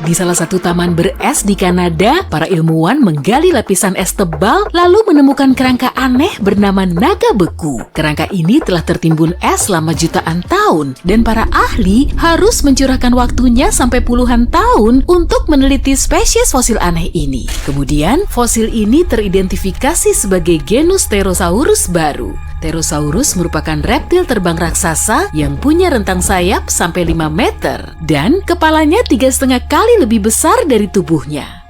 Di salah satu taman beres di Kanada, para ilmuwan menggali lapisan es tebal lalu menemukan kerangka aneh bernama naga beku. Kerangka ini telah tertimbun es selama jutaan tahun dan para ahli harus mencurahkan waktunya sampai puluhan tahun untuk meneliti spesies fosil aneh ini. Kemudian, fosil ini teridentifikasi sebagai genus Pterosaurus baru. Pterosaurus merupakan reptil terbang raksasa yang punya rentang sayap sampai 5 meter dan kepalanya 3,5 kali lebih besar dari tubuhnya.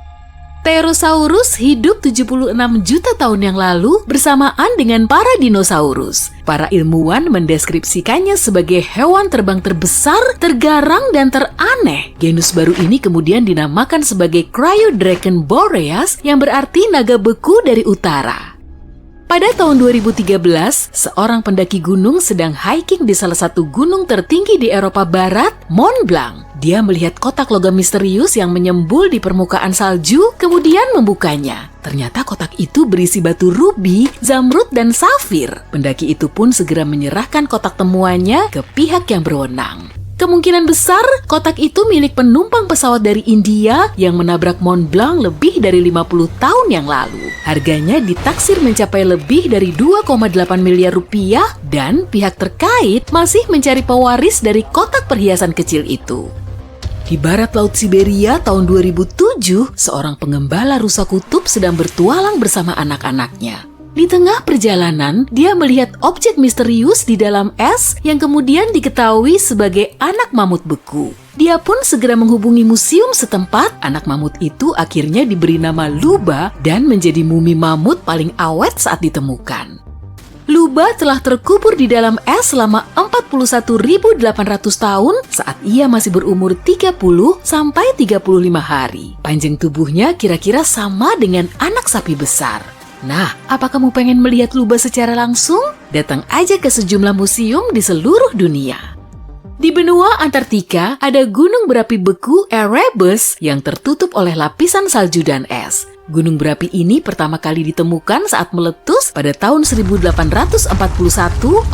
Pterosaurus hidup 76 juta tahun yang lalu bersamaan dengan para dinosaurus. Para ilmuwan mendeskripsikannya sebagai hewan terbang terbesar, tergarang, dan teraneh. Genus baru ini kemudian dinamakan sebagai Cryodragon boreas yang berarti naga beku dari utara. Pada tahun 2013, seorang pendaki gunung sedang hiking di salah satu gunung tertinggi di Eropa Barat, Mont Blanc. Dia melihat kotak logam misterius yang menyembul di permukaan salju, kemudian membukanya. Ternyata kotak itu berisi batu rubi, zamrud, dan safir. Pendaki itu pun segera menyerahkan kotak temuannya ke pihak yang berwenang. Kemungkinan besar kotak itu milik penumpang pesawat dari India yang menabrak Mont Blanc lebih dari 50 tahun yang lalu. Harganya ditaksir mencapai lebih dari 2,8 miliar rupiah dan pihak terkait masih mencari pewaris dari kotak perhiasan kecil itu. Di barat Laut Siberia tahun 2007, seorang pengembala rusa kutub sedang bertualang bersama anak-anaknya. Di tengah perjalanan, dia melihat objek misterius di dalam es yang kemudian diketahui sebagai anak mamut beku. Dia pun segera menghubungi museum setempat. Anak mamut itu akhirnya diberi nama Luba dan menjadi mumi mamut paling awet saat ditemukan. Luba telah terkubur di dalam es selama 41.800 tahun saat ia masih berumur 30 sampai 35 hari. Panjang tubuhnya kira-kira sama dengan anak sapi besar. Nah, apa kamu pengen melihat Luba secara langsung? Datang aja ke sejumlah museum di seluruh dunia. Di benua Antartika, ada gunung berapi beku Erebus yang tertutup oleh lapisan salju dan es. Gunung berapi ini pertama kali ditemukan saat meletus pada tahun 1841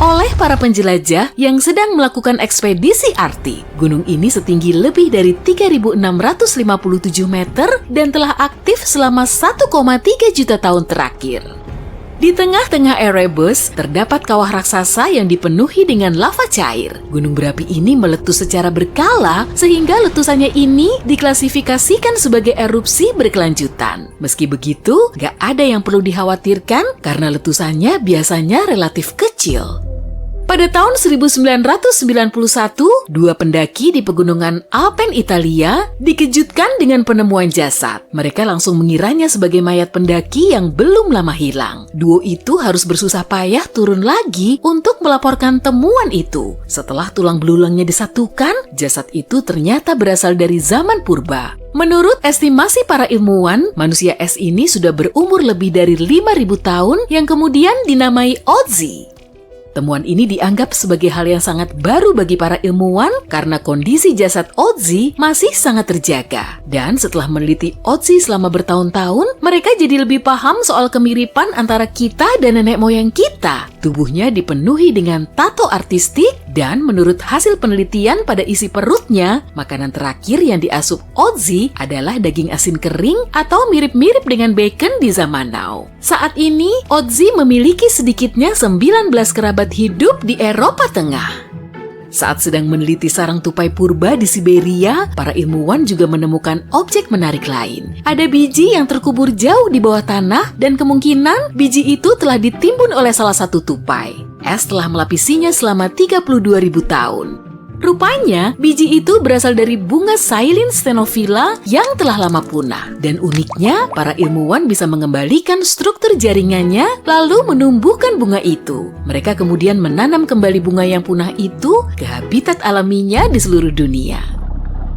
oleh para penjelajah yang sedang melakukan ekspedisi Arktik. Gunung ini setinggi lebih dari 3.657 meter dan telah aktif selama 1,3 juta tahun terakhir. Di tengah-tengah Erebus, terdapat kawah raksasa yang dipenuhi dengan lava cair. Gunung berapi ini meletus secara berkala, sehingga letusannya ini diklasifikasikan sebagai erupsi berkelanjutan. Meski begitu, gak ada yang perlu dikhawatirkan karena letusannya biasanya relatif kecil. Pada tahun 1991, dua pendaki di pegunungan Alpen Italia dikejutkan dengan penemuan jasad. Mereka langsung mengiranya sebagai mayat pendaki yang belum lama hilang. Duo itu harus bersusah payah turun lagi untuk melaporkan temuan itu. Setelah tulang belulangnya disatukan, jasad itu ternyata berasal dari zaman purba. Menurut estimasi para ilmuwan, manusia es ini sudah berumur lebih dari 5.000 tahun yang kemudian dinamai Otzi. Temuan ini dianggap sebagai hal yang sangat baru bagi para ilmuwan karena kondisi jasad Otzi masih sangat terjaga. Dan setelah meneliti Otzi selama bertahun-tahun, mereka jadi lebih paham soal kemiripan antara kita dan nenek moyang kita. Tubuhnya dipenuhi dengan tato artistik dan menurut hasil penelitian pada isi perutnya, makanan terakhir yang diasup Otzi adalah daging asin kering atau mirip-mirip dengan bacon di zaman now. Saat ini, Otzi memiliki sedikitnya 19 kerabat hidup di Eropa Tengah. Saat sedang meneliti sarang tupai purba di Siberia, para ilmuwan juga menemukan objek menarik lain. Ada biji yang terkubur jauh di bawah tanah dan kemungkinan biji itu telah ditimbun oleh salah satu tupai. Es telah melapisinya selama 32.000 tahun. Rupanya, biji itu berasal dari bunga Silene stenophila yang telah lama punah. Dan uniknya, para ilmuwan bisa mengembalikan struktur jaringannya lalu menumbuhkan bunga itu. Mereka kemudian menanam kembali bunga yang punah itu ke habitat alaminya di seluruh dunia.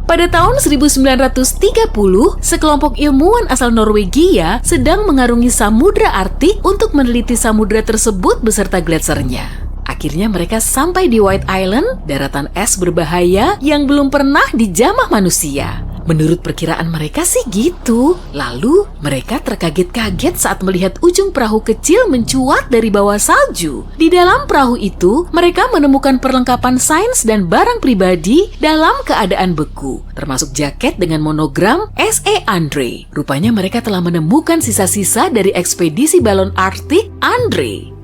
Pada tahun 1930, sekelompok ilmuwan asal Norwegia sedang mengarungi Samudra Arktik untuk meneliti samudra tersebut beserta gletsernya. Akhirnya mereka sampai di White Island, daratan es berbahaya yang belum pernah dijamah manusia. Menurut perkiraan mereka sih gitu. Lalu, mereka terkaget-kaget saat melihat ujung perahu kecil mencuat dari bawah salju. Di dalam perahu itu, mereka menemukan perlengkapan sains dan barang pribadi dalam keadaan beku, termasuk jaket dengan monogram S.E. Andre. Rupanya mereka telah menemukan sisa-sisa dari ekspedisi balon Arktik Andre.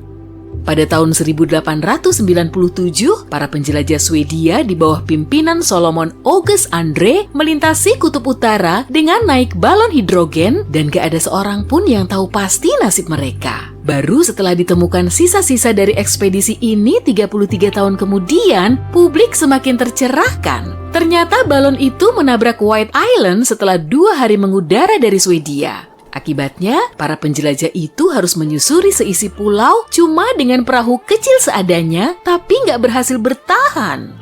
Pada tahun 1897, para penjelajah Swedia di bawah pimpinan Solomon August Andre melintasi kutub utara dengan naik balon hidrogen dan gak ada seorang pun yang tahu pasti nasib mereka. Baru setelah ditemukan sisa-sisa dari ekspedisi ini 33 tahun kemudian, publik semakin tercerahkan. Ternyata balon itu menabrak White Island setelah 2 hari mengudara dari Swedia. Akibatnya, para penjelajah itu harus menyusuri seisi pulau cuma dengan perahu kecil seadanya, tapi nggak berhasil bertahan.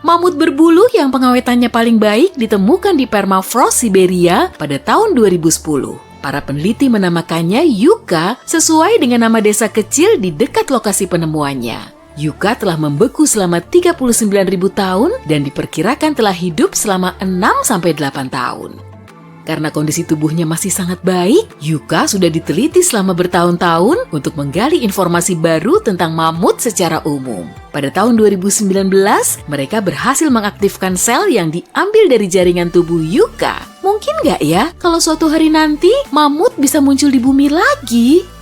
Mamut berbulu yang pengawetannya paling baik ditemukan di permafrost Siberia pada tahun 2010. Para peneliti menamakannya Yucca sesuai dengan nama desa kecil di dekat lokasi penemuannya. Yucca telah membeku selama 39.000 tahun dan diperkirakan telah hidup selama 6-8 tahun. Karena kondisi tubuhnya masih sangat baik, Yucca sudah diteliti selama bertahun-tahun untuk menggali informasi baru tentang mamut secara umum. Pada tahun 2019, mereka berhasil mengaktifkan sel yang diambil dari jaringan tubuh Yucca. Mungkin nggak ya kalau suatu hari nanti mamut bisa muncul di bumi lagi?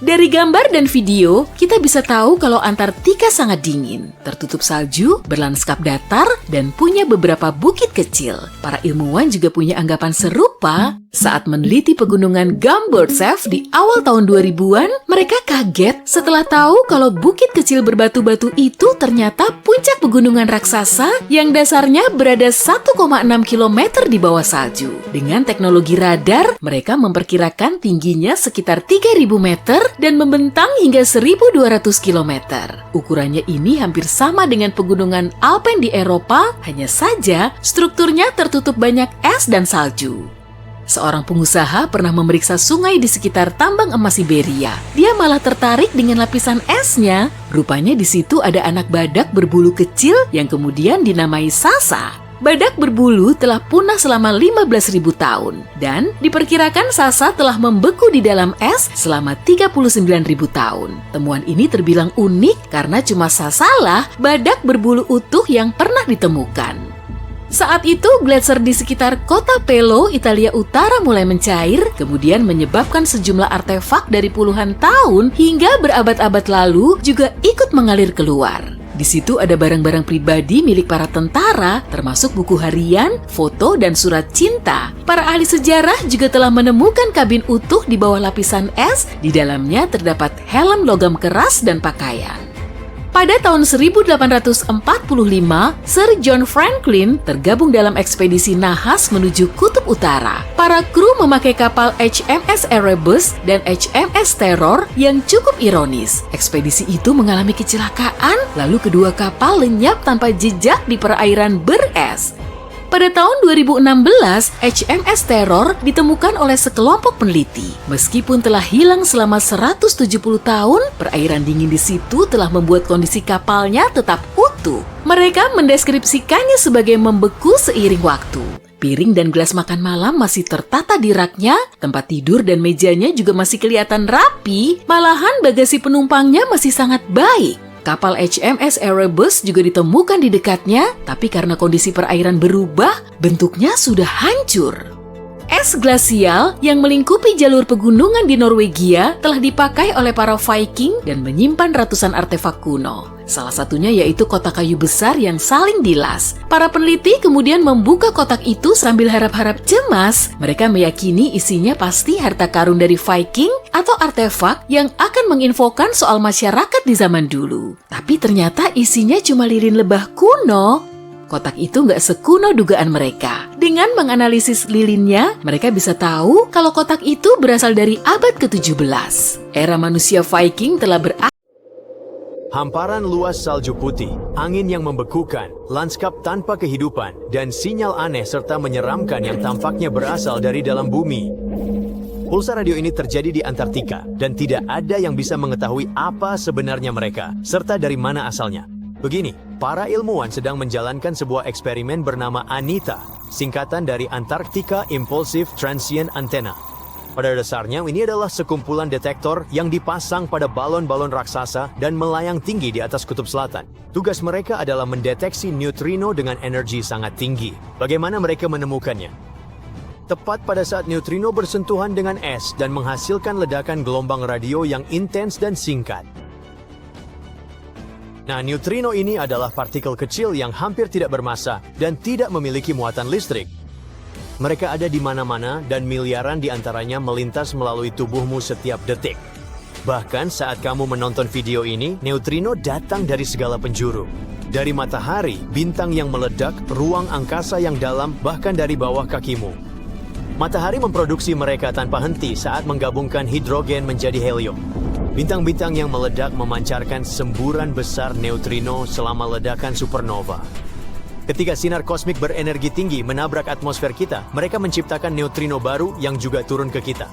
Dari gambar dan video, kita bisa tahu kalau Antartika sangat dingin, tertutup salju, berlandskap datar, dan punya beberapa bukit kecil. Para ilmuwan juga punya anggapan serupa. Saat meneliti pegunungan Gomburtsev di awal tahun 2000-an, mereka kaget setelah tahu kalau bukit kecil berbatu-batu itu ternyata puncak pegunungan raksasa yang dasarnya berada 1,6 km di bawah salju. Dengan teknologi radar, mereka memperkirakan tingginya sekitar 3.000 meter dan membentang hingga 1.200 km. Ukurannya ini hampir sama dengan pegunungan Alpen di Eropa, hanya saja strukturnya tertutup banyak es dan salju. Seorang pengusaha pernah memeriksa sungai di sekitar tambang emas Siberia. Dia malah tertarik dengan lapisan esnya. Rupanya di situ ada anak badak berbulu kecil yang kemudian dinamai Sasa. Badak berbulu telah punah selama 15.000 tahun dan diperkirakan Sasa telah membeku di dalam es selama 39.000 tahun. Temuan ini terbilang unik karena cuma Sasalah badak berbulu utuh yang pernah ditemukan. Saat itu, gletser di sekitar kota Pelo, Italia Utara mulai mencair, kemudian menyebabkan sejumlah artefak dari puluhan tahun hingga berabad-abad lalu juga ikut mengalir keluar. Di situ ada barang-barang pribadi milik para tentara, termasuk buku harian, foto, dan surat cinta. Para ahli sejarah juga telah menemukan kabin utuh di bawah lapisan es, di dalamnya terdapat helm logam keras dan pakaian. Pada tahun 1845, Sir John Franklin tergabung dalam ekspedisi nahas menuju Kutub Utara. Para kru memakai kapal HMS Erebus dan HMS Terror yang cukup ironis. Ekspedisi itu mengalami kecelakaan, lalu kedua kapal lenyap tanpa jejak di perairan beres. Pada tahun 2016, HMS Terror ditemukan oleh sekelompok peneliti. Meskipun telah hilang selama 170 tahun, perairan dingin di situ telah membuat kondisi kapalnya tetap utuh. Mereka mendeskripsikannya sebagai membeku seiring waktu. Piring dan gelas makan malam masih tertata di raknya, tempat tidur dan mejanya juga masih kelihatan rapi, malahan bagasi penumpangnya masih sangat baik. Kapal HMS Erebus juga ditemukan di dekatnya, tapi karena kondisi perairan berubah, bentuknya sudah hancur. Es glasial yang melingkupi jalur pegunungan di Norwegia telah dipakai oleh para Viking dan menyimpan ratusan artefak kuno. Salah satunya yaitu kotak kayu besar yang saling dilas. Para peneliti kemudian membuka kotak itu sambil harap-harap cemas. Mereka meyakini isinya pasti harta karun dari Viking atau artefak yang akan menginfokan soal masyarakat di zaman dulu. Tapi ternyata isinya cuma lilin lebah kuno. Kotak itu nggak sekuno dugaan mereka. Dengan menganalisis lilinnya, mereka bisa tahu kalau kotak itu berasal dari abad ke-17. Era manusia Viking telah berakhir. Hamparan luas salju putih, angin yang membekukan, lanskap tanpa kehidupan, dan sinyal aneh serta menyeramkan yang tampaknya berasal dari dalam bumi. Pulsar radio ini terjadi di Antartika, dan tidak ada yang bisa mengetahui apa sebenarnya mereka, serta dari mana asalnya. Begini, para ilmuwan sedang menjalankan sebuah eksperimen bernama ANITA, singkatan dari Antarctica Impulsive Transient Antenna. Pada dasarnya, ini adalah sekumpulan detektor yang dipasang pada balon-balon raksasa dan melayang tinggi di atas kutub selatan. Tugas mereka adalah mendeteksi neutrino dengan energi sangat tinggi. Bagaimana mereka menemukannya? Tepat pada saat neutrino bersentuhan dengan es dan menghasilkan ledakan gelombang radio yang intens dan singkat. Nah, neutrino ini adalah partikel kecil yang hampir tidak bermassa dan tidak memiliki muatan listrik. Mereka ada di mana-mana dan miliaran di antaranya melintas melalui tubuhmu setiap detik. Bahkan saat kamu menonton video ini, neutrino datang dari segala penjuru. Dari matahari, bintang yang meledak, ruang angkasa yang dalam, bahkan dari bawah kakimu. Matahari memproduksi mereka tanpa henti saat menggabungkan hidrogen menjadi helium. Bintang-bintang yang meledak memancarkan semburan besar neutrino selama ledakan supernova. Ketika sinar kosmik berenergi tinggi menabrak atmosfer kita, mereka menciptakan neutrino baru yang juga turun ke kita.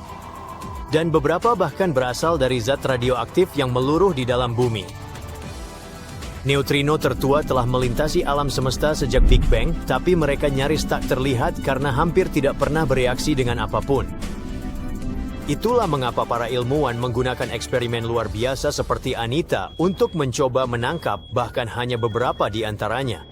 Dan beberapa bahkan berasal dari zat radioaktif yang meluruh di dalam bumi. Neutrino tertua telah melintasi alam semesta sejak Big Bang, tapi mereka nyaris tak terlihat karena hampir tidak pernah bereaksi dengan apapun. Itulah mengapa para ilmuwan menggunakan eksperimen luar biasa seperti ANITA untuk mencoba menangkap bahkan hanya beberapa di antaranya.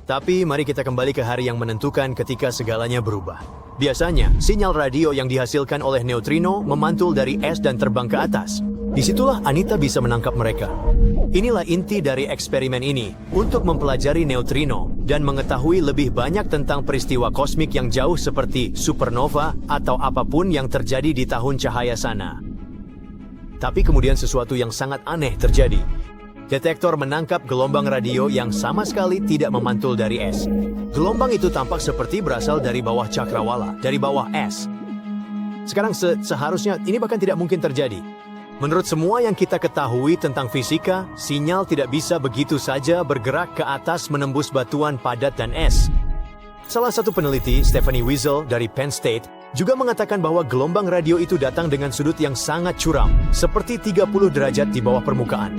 Tapi mari kita kembali ke hari yang menentukan ketika segalanya berubah. Biasanya, sinyal radio yang dihasilkan oleh neutrino memantul dari es dan terbang ke atas. Disitulah ANITA bisa menangkap mereka. Inilah inti dari eksperimen ini, untuk mempelajari neutrino dan mengetahui lebih banyak tentang peristiwa kosmik yang jauh seperti supernova atau apapun yang terjadi di tahun cahaya sana. Tapi kemudian sesuatu yang sangat aneh terjadi. Detektor menangkap gelombang radio yang sama sekali tidak memantul dari es. Gelombang itu tampak seperti berasal dari bawah cakrawala, dari bawah es. Sekarang seharusnya ini bahkan tidak mungkin terjadi. Menurut semua yang kita ketahui tentang fisika, sinyal tidak bisa begitu saja bergerak ke atas menembus batuan padat dan es. Salah satu peneliti, Stephanie Wiesel dari Penn State, juga mengatakan bahwa gelombang radio itu datang dengan sudut yang sangat curam, seperti 30 derajat di bawah permukaan.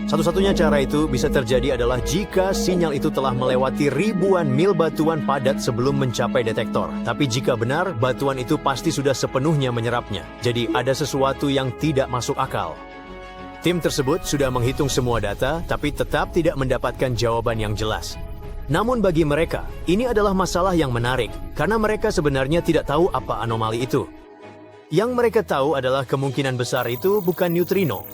Satu-satunya cara itu bisa terjadi adalah jika sinyal itu telah melewati ribuan mil batuan padat sebelum mencapai detektor. Tapi jika benar, batuan itu pasti sudah sepenuhnya menyerapnya. Jadi ada sesuatu yang tidak masuk akal. Tim tersebut sudah menghitung semua data, tapi tetap tidak mendapatkan jawaban yang jelas. Namun bagi mereka, ini adalah masalah yang menarik, karena mereka sebenarnya tidak tahu apa anomali itu. Yang mereka tahu adalah kemungkinan besar itu bukan neutrino.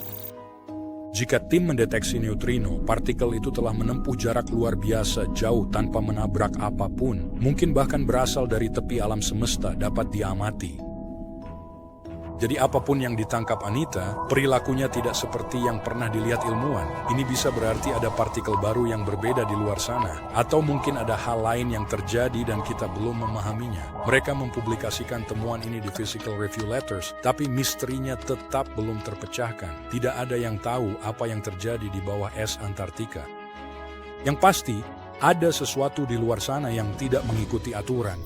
Jika tim mendeteksi neutrino, partikel itu telah menempuh jarak luar biasa jauh tanpa menabrak apapun, mungkin bahkan berasal dari tepi alam semesta dapat diamati. Jadi apapun yang ditangkap ANITA, perilakunya tidak seperti yang pernah dilihat ilmuwan. Ini bisa berarti ada partikel baru yang berbeda di luar sana. Atau mungkin ada hal lain yang terjadi dan kita belum memahaminya. Mereka mempublikasikan temuan ini di Physical Review Letters, tapi misterinya tetap belum terpecahkan. Tidak ada yang tahu apa yang terjadi di bawah es Antartika. Yang pasti, ada sesuatu di luar sana yang tidak mengikuti aturan.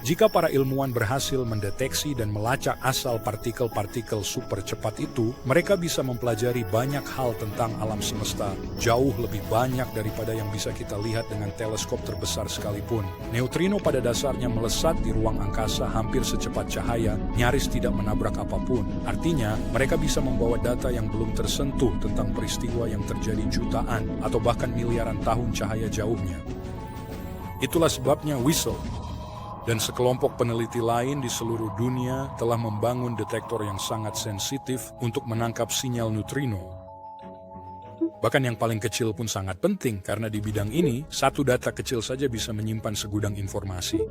Jika para ilmuwan berhasil mendeteksi dan melacak asal partikel-partikel super cepat itu, mereka bisa mempelajari banyak hal tentang alam semesta, jauh lebih banyak daripada yang bisa kita lihat dengan teleskop terbesar sekalipun. Neutrino pada dasarnya melesat di ruang angkasa hampir secepat cahaya, nyaris tidak menabrak apapun. Artinya, mereka bisa membawa data yang belum tersentuh tentang peristiwa yang terjadi jutaan atau bahkan miliaran tahun cahaya jauhnya. Itulah sebabnya Wiesel dan sekelompok peneliti lain di seluruh dunia telah membangun detektor yang sangat sensitif untuk menangkap sinyal neutrino. Bahkan yang paling kecil pun sangat penting karena di bidang ini, satu data kecil saja bisa menyimpan segudang informasi.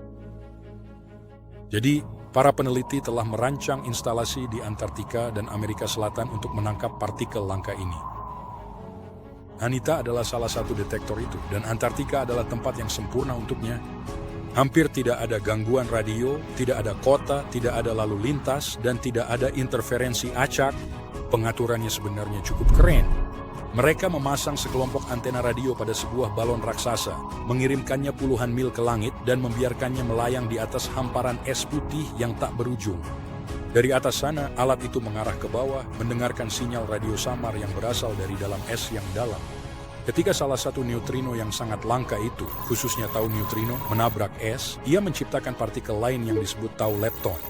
Jadi, para peneliti telah merancang instalasi di Antartika dan Amerika Selatan untuk menangkap partikel langka ini. ANITA adalah salah satu detektor itu, dan Antartika adalah tempat yang sempurna untuknya. Hampir tidak ada gangguan radio, tidak ada kota, tidak ada lalu lintas, dan tidak ada interferensi acak. Pengaturannya sebenarnya cukup keren. Mereka memasang sekelompok antena radio pada sebuah balon raksasa, mengirimkannya puluhan mil ke langit, dan membiarkannya melayang di atas hamparan es putih yang tak berujung. Dari atas sana, alat itu mengarah ke bawah, mendengarkan sinyal radio samar yang berasal dari dalam es yang dalam. Ketika salah satu neutrino yang sangat langka itu, khususnya tau neutrino, menabrak es, ia menciptakan partikel lain yang disebut tau lepton.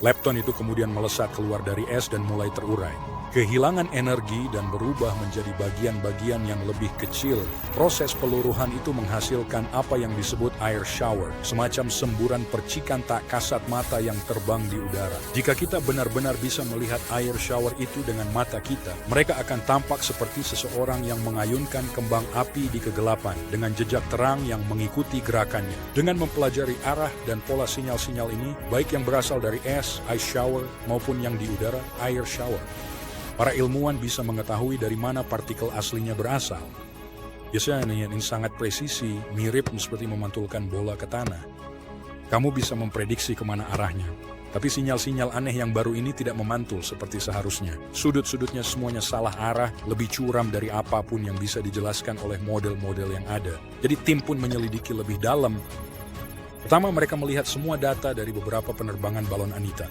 Lepton itu kemudian melesat keluar dari es dan mulai terurai. Kehilangan energi dan berubah menjadi bagian-bagian yang lebih kecil. Proses peluruhan itu menghasilkan apa yang disebut air shower, semacam semburan percikan tak kasat mata yang terbang di udara. Jika kita benar-benar bisa melihat air shower itu dengan mata kita, mereka akan tampak seperti seseorang yang mengayunkan kembang api di kegelapan dengan jejak terang yang mengikuti gerakannya. Dengan mempelajari arah dan pola sinyal-sinyal ini, baik yang berasal dari es, ice shower, maupun yang di udara, air shower, para ilmuwan bisa mengetahui dari mana partikel aslinya berasal. Biasanya ini sangat presisi, mirip seperti memantulkan bola ke tanah. Kamu bisa memprediksi kemana arahnya. Tapi sinyal-sinyal aneh yang baru ini tidak memantul seperti seharusnya. Sudut-sudutnya semuanya salah arah, lebih curam dari apapun yang bisa dijelaskan oleh model-model yang ada. Jadi tim pun menyelidiki lebih dalam. Pertama, mereka melihat semua data dari beberapa penerbangan balon Anita.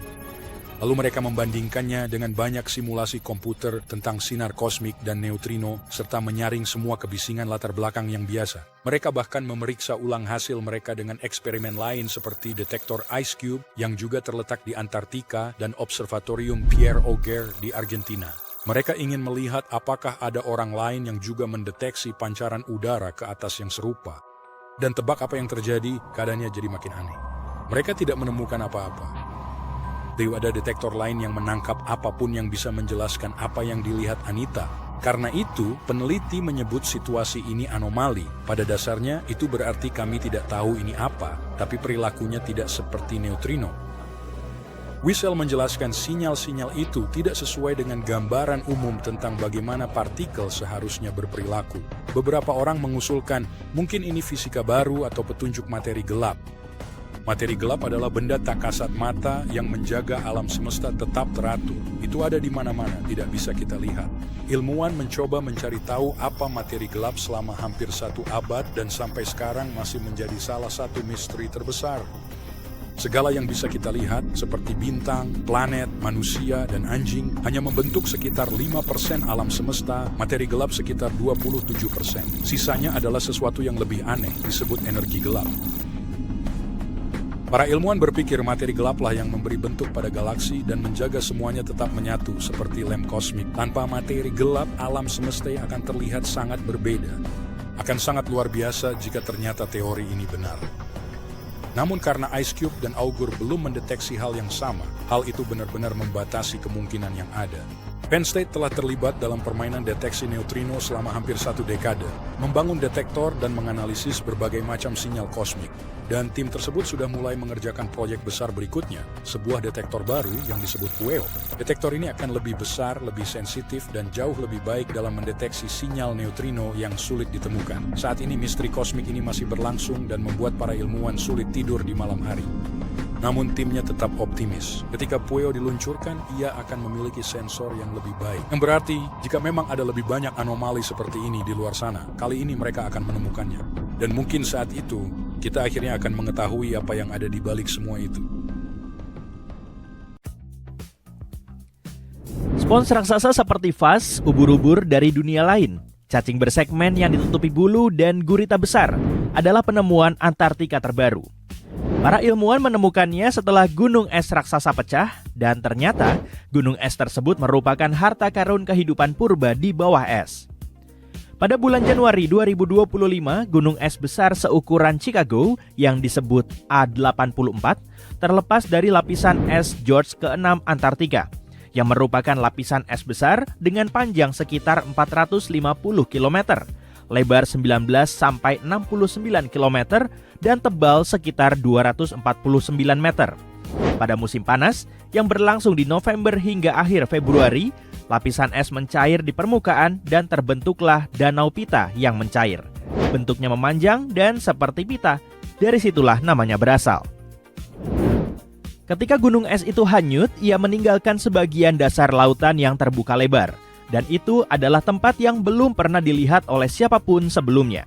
Lalu mereka membandingkannya dengan banyak simulasi komputer tentang sinar kosmik dan neutrino, serta menyaring semua kebisingan latar belakang yang biasa. Mereka bahkan memeriksa ulang hasil mereka dengan eksperimen lain seperti detektor Ice Cube yang juga terletak di Antartika dan Observatorium Pierre Auger di Argentina. Mereka ingin melihat apakah ada orang lain yang juga mendeteksi pancaran udara ke atas yang serupa. Dan tebak apa yang terjadi, keadaannya jadi makin aneh. Mereka tidak menemukan apa-apa. Ada detektor lain yang menangkap apapun yang bisa menjelaskan apa yang dilihat Anita. Karena itu, peneliti menyebut situasi ini anomali. Pada dasarnya, itu berarti kami tidak tahu ini apa, tapi perilakunya tidak seperti neutrino. Wiesel menjelaskan sinyal-sinyal itu tidak sesuai dengan gambaran umum tentang bagaimana partikel seharusnya berperilaku. Beberapa orang mengusulkan, mungkin ini fisika baru atau petunjuk materi gelap. Materi gelap adalah benda tak kasat mata yang menjaga alam semesta tetap teratur. Itu ada di mana-mana, tidak bisa kita lihat. Ilmuwan mencoba mencari tahu apa materi gelap selama hampir 1 abad dan sampai sekarang masih menjadi salah satu misteri terbesar. Segala yang bisa kita lihat, seperti bintang, planet, manusia, dan anjing, hanya membentuk sekitar 5% alam semesta, materi gelap sekitar 27%. Sisanya adalah sesuatu yang lebih aneh, disebut energi gelap. Para ilmuwan berpikir materi gelaplah yang memberi bentuk pada galaksi dan menjaga semuanya tetap menyatu seperti lem kosmik. Tanpa materi gelap, alam semesta akan terlihat sangat berbeda. Akan sangat luar biasa jika ternyata teori ini benar. Namun karena Ice Cube dan Augur belum mendeteksi hal yang sama, hal itu benar-benar membatasi kemungkinan yang ada. Penn State telah terlibat dalam permainan deteksi neutrino selama hampir 1 dekade, membangun detektor dan menganalisis berbagai macam sinyal kosmik. Dan tim tersebut sudah mulai mengerjakan proyek besar berikutnya, sebuah detektor baru yang disebut Pueo. Detektor ini akan lebih besar, lebih sensitif, dan jauh lebih baik dalam mendeteksi sinyal neutrino yang sulit ditemukan. Saat ini misteri kosmik ini masih berlangsung dan membuat para ilmuwan sulit tidur di malam hari. Namun timnya tetap optimis. Ketika Pueo diluncurkan, ia akan memiliki sensor yang lebih baik. Yang berarti, jika memang ada lebih banyak anomali seperti ini di luar sana, kali ini mereka akan menemukannya. Dan mungkin saat itu, kita akhirnya akan mengetahui apa yang ada di balik semua itu. Spons raksasa seperti vas, ubur-ubur dari dunia lain, cacing bersegmen yang ditutupi bulu, dan gurita besar adalah penemuan Antartika terbaru. Para ilmuwan menemukannya setelah gunung es raksasa pecah, dan ternyata gunung es tersebut merupakan harta karun kehidupan purba di bawah es. Pada bulan Januari 2025, gunung es besar seukuran Chicago yang disebut A84 terlepas dari lapisan es George ke-6 Antartika, yang merupakan lapisan es besar dengan panjang sekitar 450 km, lebar 19 sampai 69 km, dan tebal sekitar 249 meter. Pada musim panas yang berlangsung di November hingga akhir Februari, lapisan es mencair di permukaan dan terbentuklah danau pita yang mencair. Bentuknya memanjang dan seperti pita, dari situlah namanya berasal. Ketika gunung es itu hanyut, ia meninggalkan sebagian dasar lautan yang terbuka lebar. Dan itu adalah tempat yang belum pernah dilihat oleh siapapun sebelumnya.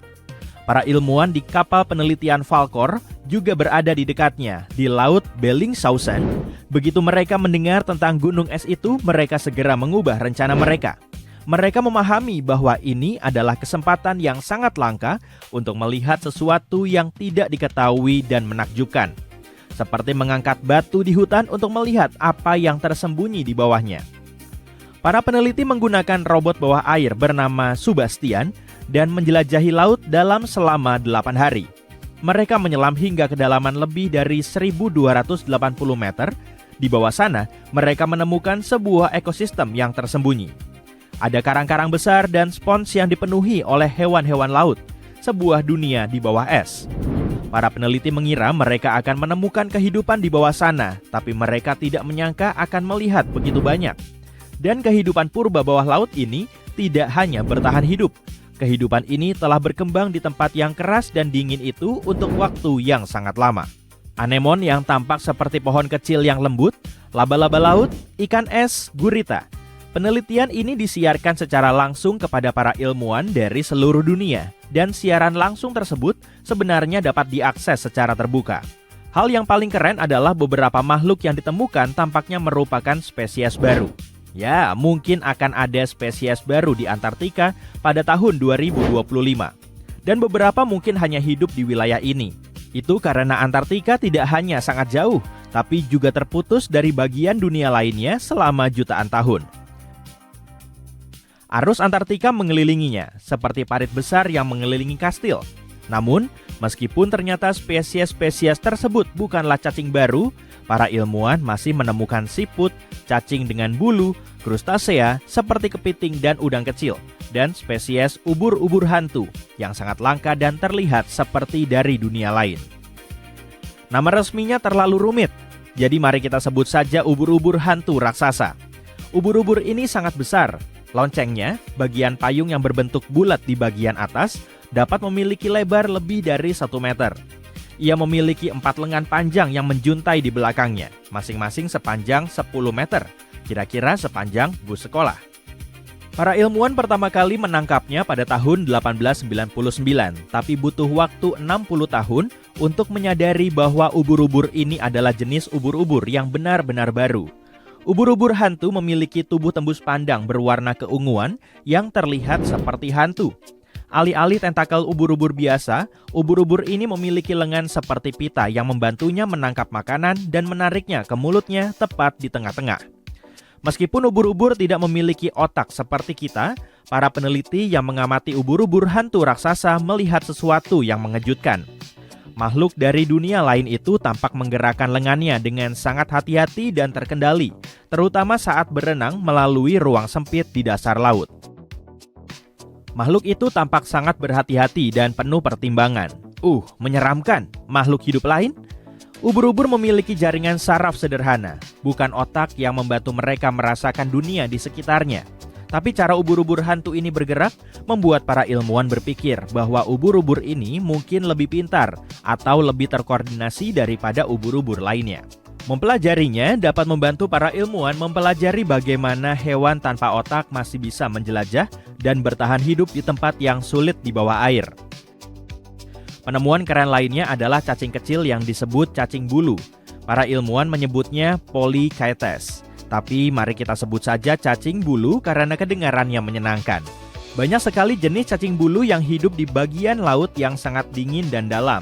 Para ilmuwan di kapal penelitian Falkor juga berada di dekatnya, di Laut Bellingshausen. Begitu mereka mendengar tentang gunung es itu, mereka segera mengubah rencana mereka. Mereka memahami bahwa ini adalah kesempatan yang sangat langka untuk melihat sesuatu yang tidak diketahui dan menakjubkan. Seperti mengangkat batu di hutan untuk melihat apa yang tersembunyi di bawahnya. Para peneliti menggunakan robot bawah air bernama Subastian dan menjelajahi laut selama 8 hari. Mereka menyelam hingga kedalaman lebih dari 1.280 meter. Di bawah sana, mereka menemukan sebuah ekosistem yang tersembunyi. Ada karang-karang besar dan spons yang dipenuhi oleh hewan-hewan laut, sebuah dunia di bawah es. Para peneliti mengira mereka akan menemukan kehidupan di bawah sana, tapi mereka tidak menyangka akan melihat begitu banyak. Dan kehidupan purba bawah laut ini tidak hanya bertahan hidup. Kehidupan ini telah berkembang di tempat yang keras dan dingin itu untuk waktu yang sangat lama. Anemon yang tampak seperti pohon kecil yang lembut, laba-laba laut, ikan es, gurita. Penelitian ini disiarkan secara langsung kepada para ilmuwan dari seluruh dunia, dan siaran langsung tersebut sebenarnya dapat diakses secara terbuka. Hal yang paling keren adalah beberapa makhluk yang ditemukan tampaknya merupakan spesies baru. Ya, mungkin akan ada spesies baru di Antartika pada tahun 2025. Dan beberapa mungkin hanya hidup di wilayah ini. Itu karena Antartika tidak hanya sangat jauh, tapi juga terputus dari bagian dunia lainnya selama jutaan tahun. Arus Antartika mengelilinginya, seperti parit besar yang mengelilingi kastil. Namun, meskipun ternyata spesies-spesies tersebut bukanlah cacing baru, para ilmuwan masih menemukan siput, cacing dengan bulu, krustasea seperti kepiting dan udang kecil, dan spesies ubur-ubur hantu yang sangat langka dan terlihat seperti dari dunia lain. Nama resminya terlalu rumit, jadi mari kita sebut saja ubur-ubur hantu raksasa. Ubur-ubur ini sangat besar. Loncengnya, bagian payung yang berbentuk bulat di bagian atas, dapat memiliki lebar lebih dari 1 meter. Ia memiliki 4 lengan panjang yang menjuntai di belakangnya, masing-masing sepanjang 10 meter, kira-kira sepanjang bus sekolah. Para ilmuwan pertama kali menangkapnya pada tahun 1899, tapi butuh waktu 60 tahun untuk menyadari bahwa ubur-ubur ini adalah jenis ubur-ubur yang benar-benar baru. Ubur-ubur hantu memiliki tubuh tembus pandang berwarna keunguan yang terlihat seperti hantu. Alih-alih tentakel ubur-ubur biasa, ubur-ubur ini memiliki lengan seperti pita yang membantunya menangkap makanan dan menariknya ke mulutnya tepat di tengah-tengah. Meskipun ubur-ubur tidak memiliki otak seperti kita, para peneliti yang mengamati ubur-ubur hantu raksasa melihat sesuatu yang mengejutkan. Makhluk dari dunia lain itu tampak menggerakkan lengannya dengan sangat hati-hati dan terkendali, terutama saat berenang melalui ruang sempit di dasar laut. Makhluk itu tampak sangat berhati-hati dan penuh pertimbangan. Menyeramkan. Makhluk hidup lain? Ubur-ubur memiliki jaringan saraf sederhana, bukan otak yang membantu mereka merasakan dunia di sekitarnya. Tapi cara ubur-ubur hantu ini bergerak membuat para ilmuwan berpikir bahwa ubur-ubur ini mungkin lebih pintar atau lebih terkoordinasi daripada ubur-ubur lainnya. Mempelajarinya dapat membantu para ilmuwan mempelajari bagaimana hewan tanpa otak masih bisa menjelajah dan bertahan hidup di tempat yang sulit di bawah air. Penemuan keren lainnya adalah cacing kecil yang disebut cacing bulu. Para ilmuwan menyebutnya Polychaetes. Tapi mari kita sebut saja cacing bulu karena kedengarannya menyenangkan. Banyak sekali jenis cacing bulu yang hidup di bagian laut yang sangat dingin dan dalam.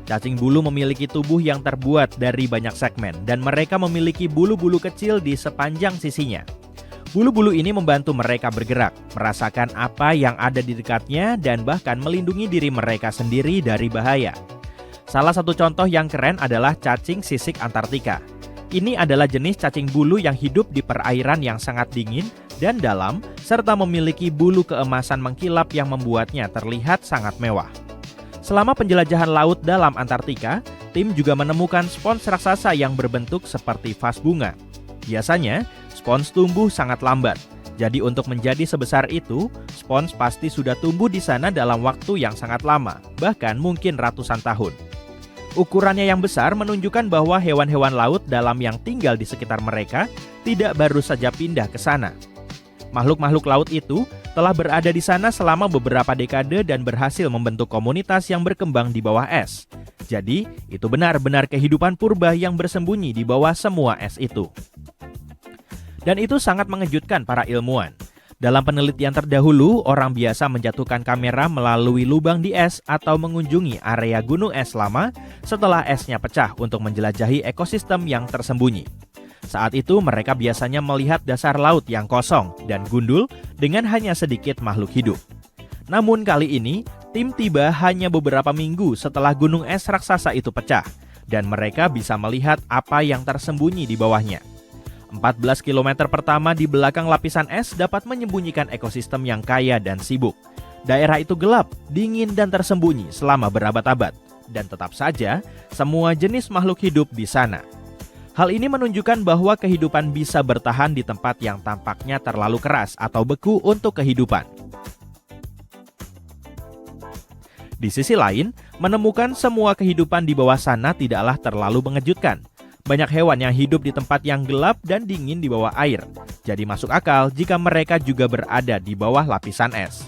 Cacing bulu memiliki tubuh yang terbuat dari banyak segmen dan mereka memiliki bulu-bulu kecil di sepanjang sisinya. Bulu-bulu ini membantu mereka bergerak, merasakan apa yang ada di dekatnya dan bahkan melindungi diri mereka sendiri dari bahaya. Salah satu contoh yang keren adalah cacing sisik Antartika. Ini adalah jenis cacing bulu yang hidup di perairan yang sangat dingin dan dalam, serta memiliki bulu keemasan mengkilap yang membuatnya terlihat sangat mewah. Selama penjelajahan laut dalam Antartika, tim juga menemukan spons raksasa yang berbentuk seperti vas bunga. Biasanya, spons tumbuh sangat lambat. Jadi untuk menjadi sebesar itu, spons pasti sudah tumbuh di sana dalam waktu yang sangat lama, bahkan mungkin ratusan tahun. Ukurannya yang besar menunjukkan bahwa hewan-hewan laut dalam yang tinggal di sekitar mereka tidak baru saja pindah ke sana. Makhluk-makhluk laut itu telah berada di sana selama beberapa dekade dan berhasil membentuk komunitas yang berkembang di bawah es. Jadi, itu benar-benar kehidupan purba yang bersembunyi di bawah semua es itu. Dan itu sangat mengejutkan para ilmuwan. Dalam penelitian terdahulu, orang biasa menjatuhkan kamera melalui lubang di es atau mengunjungi area gunung es lama setelah esnya pecah untuk menjelajahi ekosistem yang tersembunyi. Saat itu mereka biasanya melihat dasar laut yang kosong dan gundul dengan hanya sedikit makhluk hidup. Namun kali ini, tim tiba hanya beberapa minggu setelah gunung es raksasa itu pecah dan mereka bisa melihat apa yang tersembunyi di bawahnya. 14 km pertama di belakang lapisan es dapat menyembunyikan ekosistem yang kaya dan sibuk. Daerah itu gelap, dingin dan tersembunyi selama berabad-abad. Dan tetap saja, semua jenis makhluk hidup di sana. Hal ini menunjukkan bahwa kehidupan bisa bertahan di tempat yang tampaknya terlalu keras atau beku untuk kehidupan. Di sisi lain, menemukan semua kehidupan di bawah sana tidaklah terlalu mengejutkan. Banyak hewan yang hidup di tempat yang gelap dan dingin di bawah air. Jadi masuk akal jika mereka juga berada di bawah lapisan es.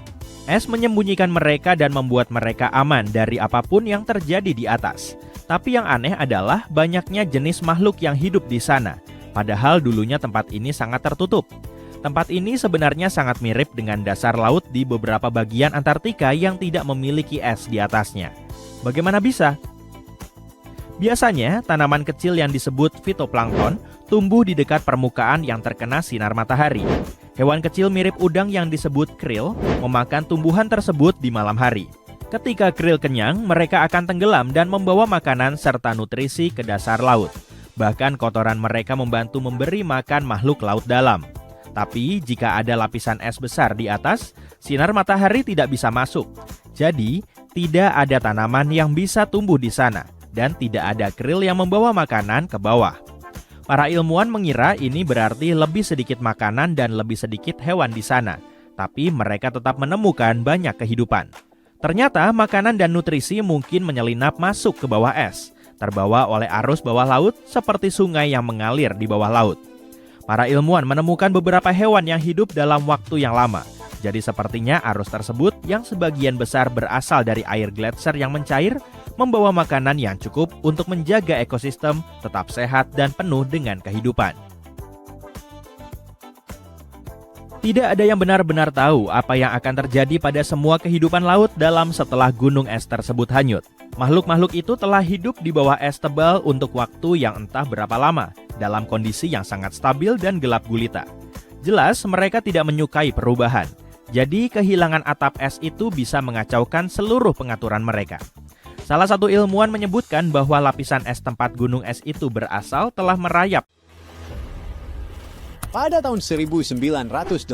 Es menyembunyikan mereka dan membuat mereka aman dari apapun yang terjadi di atas. Tapi yang aneh adalah banyaknya jenis makhluk yang hidup di sana. Padahal dulunya tempat ini sangat tertutup. Tempat ini sebenarnya sangat mirip dengan dasar laut di beberapa bagian Antartika yang tidak memiliki es di atasnya. Bagaimana bisa? Biasanya, tanaman kecil yang disebut fitoplankton tumbuh di dekat permukaan yang terkena sinar matahari. Hewan kecil mirip udang yang disebut krill memakan tumbuhan tersebut di malam hari. Ketika krill kenyang, mereka akan tenggelam dan membawa makanan serta nutrisi ke dasar laut. Bahkan kotoran mereka membantu memberi makan makhluk laut dalam. Tapi jika ada lapisan es besar di atas, sinar matahari tidak bisa masuk. Jadi, tidak ada tanaman yang bisa tumbuh di sana. Dan tidak ada krill yang membawa makanan ke bawah. Para ilmuwan mengira ini berarti lebih sedikit makanan dan lebih sedikit hewan di sana. Tapi mereka tetap menemukan banyak kehidupan. Ternyata makanan dan nutrisi mungkin menyelinap masuk ke bawah es, terbawa oleh arus bawah laut seperti sungai yang mengalir di bawah laut. Para ilmuwan menemukan beberapa hewan yang hidup dalam waktu yang lama. Jadi sepertinya arus tersebut yang sebagian besar berasal dari air gletser yang mencair, membawa makanan yang cukup untuk menjaga ekosistem tetap sehat dan penuh dengan kehidupan. Tidak ada yang benar-benar tahu apa yang akan terjadi pada semua kehidupan laut dalam setelah gunung es tersebut hanyut. Makhluk-makhluk itu telah hidup di bawah es tebal untuk waktu yang entah berapa lama, dalam kondisi yang sangat stabil dan gelap gulita. Jelas mereka tidak menyukai perubahan. Jadi kehilangan atap es itu bisa mengacaukan seluruh pengaturan mereka. Salah satu ilmuwan menyebutkan bahwa lapisan es tempat gunung es itu berasal telah merayap. Pada tahun 1985,